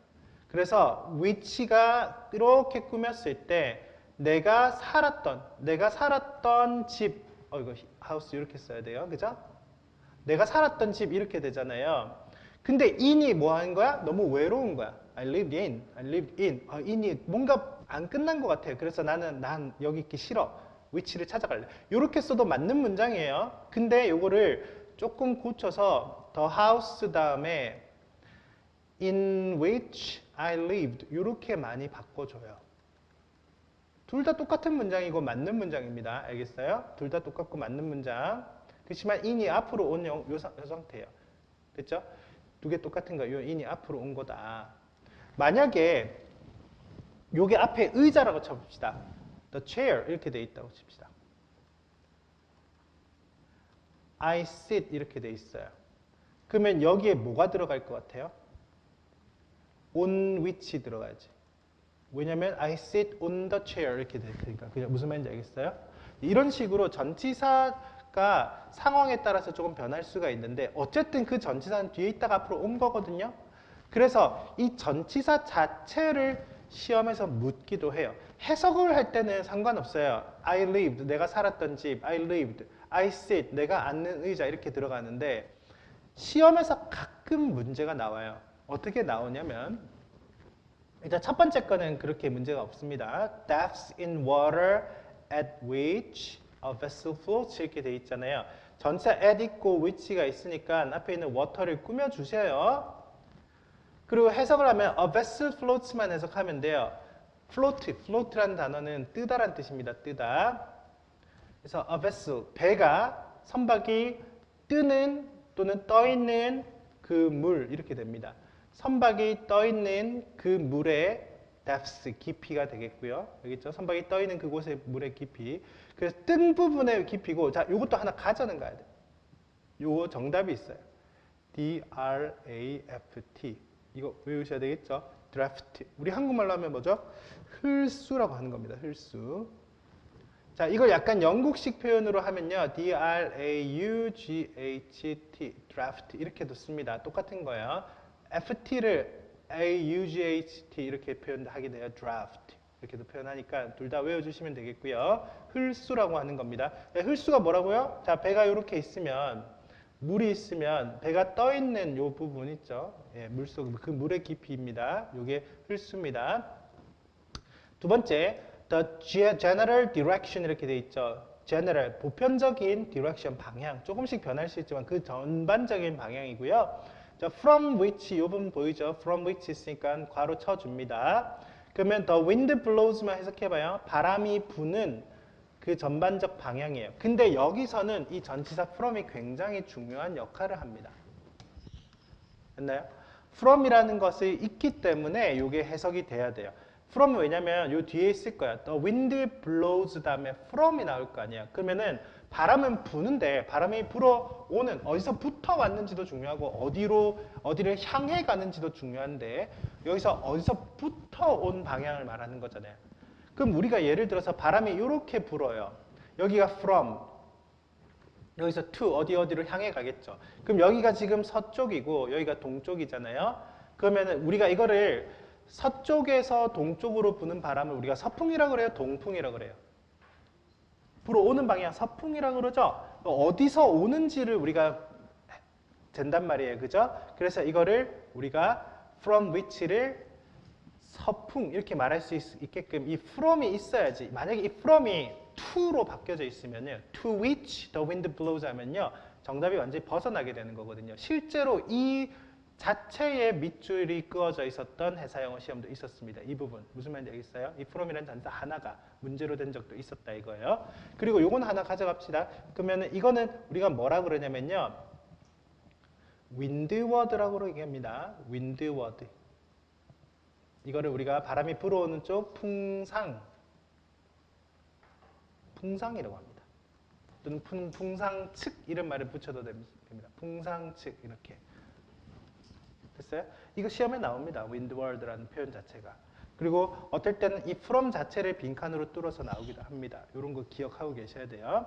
그래서 which가 이렇게 꾸몄을 때 내가 살았던 집, 이거 house 이렇게 써야 돼요. 그죠? 내가 살았던 집 이렇게 되잖아요. 근데 in이 뭐 하는 거야? 너무 외로운 거야. I lived in. in이 뭔가 안 끝난 것 같아요. 그래서 난 여기 있기 싫어. 위치를 찾아갈래. 이렇게 써도 맞는 문장이에요. 근데 요거를 조금 고쳐서 the house 다음에 in which I lived 이렇게 많이 바꿔줘요. 둘 다 똑같은 문장이고 맞는 문장입니다. 알겠어요? 둘 다 똑같고 맞는 문장. 그렇지만 in이 앞으로 온 요 상태예요. 됐죠? 두 개 똑같은 거, 요 in이 앞으로 온 거다. 만약에 요게 앞에 의자라고 쳐봅시다. The chair 이렇게 돼 있다고 칩시다. I sit 이렇게 돼 있어요. 그러면 여기에 뭐가 들어갈 것 같아요? on which 들어가야지. 왜냐면 I sit on the chair 이렇게 되니까. 그냥 무슨 말인지 알겠어요? 이런 식으로 전치사가 상황에 따라서 조금 변할 수가 있는데 어쨌든 그 전치사는 뒤에 있다가 앞으로 온 거거든요. 그래서 이 전치사 자체를 시험에서 묻기도 해요. 해석을 할 때는 상관없어요. I lived, 내가 살았던 집. I lived, I sit, 내가 앉는 의자 이렇게 들어가는데 시험에서 가끔 문제가 나와요. 어떻게 나오냐면 일단 첫 번째 거는 그렇게 문제가 없습니다. Depths in water at which a vessel floats 이렇게 돼 있잖아요. 전체 at 있고 which가 있으니까 앞에 있는 water를 꾸며주세요. 그리고 해석을 하면 a vessel floats만 해석하면 돼요. float라는 단어는 뜨다란 뜻입니다. 뜨다. 그래서 a vessel, 배가, 선박이 뜨는 또는 떠있는 그 물 이렇게 됩니다. 선박이 떠있는 그 물의 depths, 깊이가 되겠고요. 알겠죠? 선박이 떠있는 그곳의 물의 깊이. 그래서 뜬 부분의 깊이고, 자, 요것도 하나 가져는 가야 돼. 요 정답이 있어요. D-R-A-F-T. 이거 외우셔야 되겠죠? draft. 우리 한국말로 하면 뭐죠? 흘수라고 하는 겁니다. 흘수. 자, 이걸 약간 영국식 표현으로 하면요. D-R-A-U-G-H-T, draft 이렇게도 씁니다. 똑같은 거예요. FT를 A-U-G-H-T 이렇게 표현하게 돼요. draft 이렇게도 표현하니까 둘 다 외워주시면 되겠고요. 흘수라고 하는 겁니다. 흘수가 뭐라고요? 자, 배가 이렇게 있으면 물이 있으면 배가 떠 있는 요 부분 있죠. 예, 물속 그 물의 깊이입니다. 요게 흘수입니다. 두 번째, the general direction 이렇게 돼 있죠. general 보편적인 direction 방향 조금씩 변할 수 있지만 그 전반적인 방향이고요. 자, from which 이 부분 보이죠? from which 있으니까 괄호 쳐줍니다. 그러면 the wind blows만 해석해봐요. 바람이 부는 그 전반적 방향이에요. 근데 여기서는 이 전치사 from이 굉장히 중요한 역할을 합니다. 됐나요? from이라는 것이 있기 때문에 이게 해석이 돼야 돼요. from은 왜냐면 요 뒤에 있을 거야. The wind blows 다음에 from이 나올 거 아니야. 그러면은 바람은 부는데 바람이 불어오는 어디서부터 왔는지도 중요하고 어디를 향해 가는지도 중요한데 여기서 어디서부터 온 방향을 말하는 거잖아요. 그럼 우리가 예를 들어서 바람이 이렇게 불어요. 여기가 from, 여기서 to 어디를 향해 가겠죠. 그럼 여기가 지금 서쪽이고 여기가 동쪽이잖아요. 그러면은 우리가 이거를 서쪽에서 동쪽으로 부는 바람을 우리가 서풍이라고 그래요? 동풍이라고 그래요? 불어오는 방향 서풍이라고 그러죠? 어디서 오는지를 우리가 된단 말이에요. 그죠? 그래서 이거를 우리가 from which를 서풍 이렇게 말할 수 있게끔 이 from이 있어야지. 만약에 이 from이 to로 바뀌어져 있으면요. to which the wind blows 하면요. 정답이 완전히 벗어나게 되는 거거든요. 실제로 이 자체에 밑줄이 그어져 있었던 회사영어 시험도 있었습니다. 이 부분 무슨 말인지 알겠어요? 이 from이라는 단서 하나가 문제로 된 적도 있었다 이거예요. 그리고 요건 하나 가져갑시다. 그러면 이거는 우리가 뭐라 그러냐면요. windward라고 얘기합니다. windward. 이거를 우리가 바람이 불어오는 쪽 풍상이라고 합니다. 또는 풍상측 이런 말을 붙여도 됩니다. 풍상측 이렇게. 됐어요? 이거 시험에 나옵니다. windward라는 표현 자체가. 그리고 어떨 때는 이 from 자체를 빈칸으로 뚫어서 나오기도 합니다. 이런 거 기억하고 계셔야 돼요.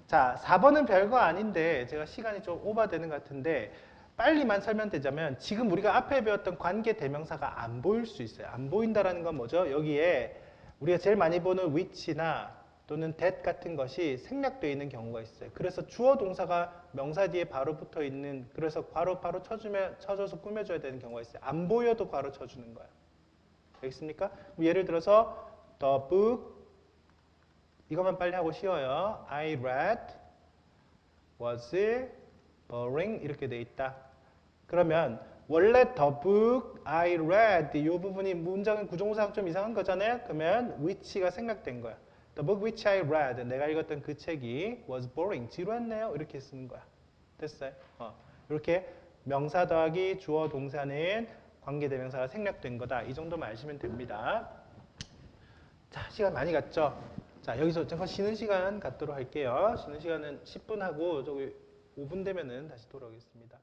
자, 4번은 별거 아닌데 제가 시간이 좀 오버되는 것 같은데 빨리만 설명드리자면 지금 우리가 앞에 배웠던 관계 대명사가 안 보일 수 있어요. 안 보인다라는 건 뭐죠? 여기에 우리가 제일 많이 보는 which나 또는 that 같은 것이 생략되어 있는 경우가 있어요. 그래서 주어 동사가 명사 뒤에 바로 붙어 있는 그래서 괄호 바로 쳐줘서 꾸며줘야 되는 경우가 있어요. 안 보여도 괄호 쳐주는 거예요. 알겠습니까? 예를 들어서 the book 이것만 빨리 하고 쉬워요. I read was boring 이렇게 돼 있다. 그러면 원래 the book I read 이 부분이 문장의 구조구조상 좀 이상한 거잖아요. 그러면 which가 생략된 거야. The book which I read 내가 읽었던 그 책이 was boring 지루했네요. 이렇게 쓰는 거야. 됐어요? 이렇게 명사 더하기 주어 동사는 관계대명사가 생략된 거다. 이 정도만 아시면 됩니다. 자, 시간 많이 갔죠? 자, 여기서 잠깐 쉬는 시간 갖도록 할게요. 쉬는 시간은 10분 하고 저기 5분 되면은 다시 돌아오겠습니다.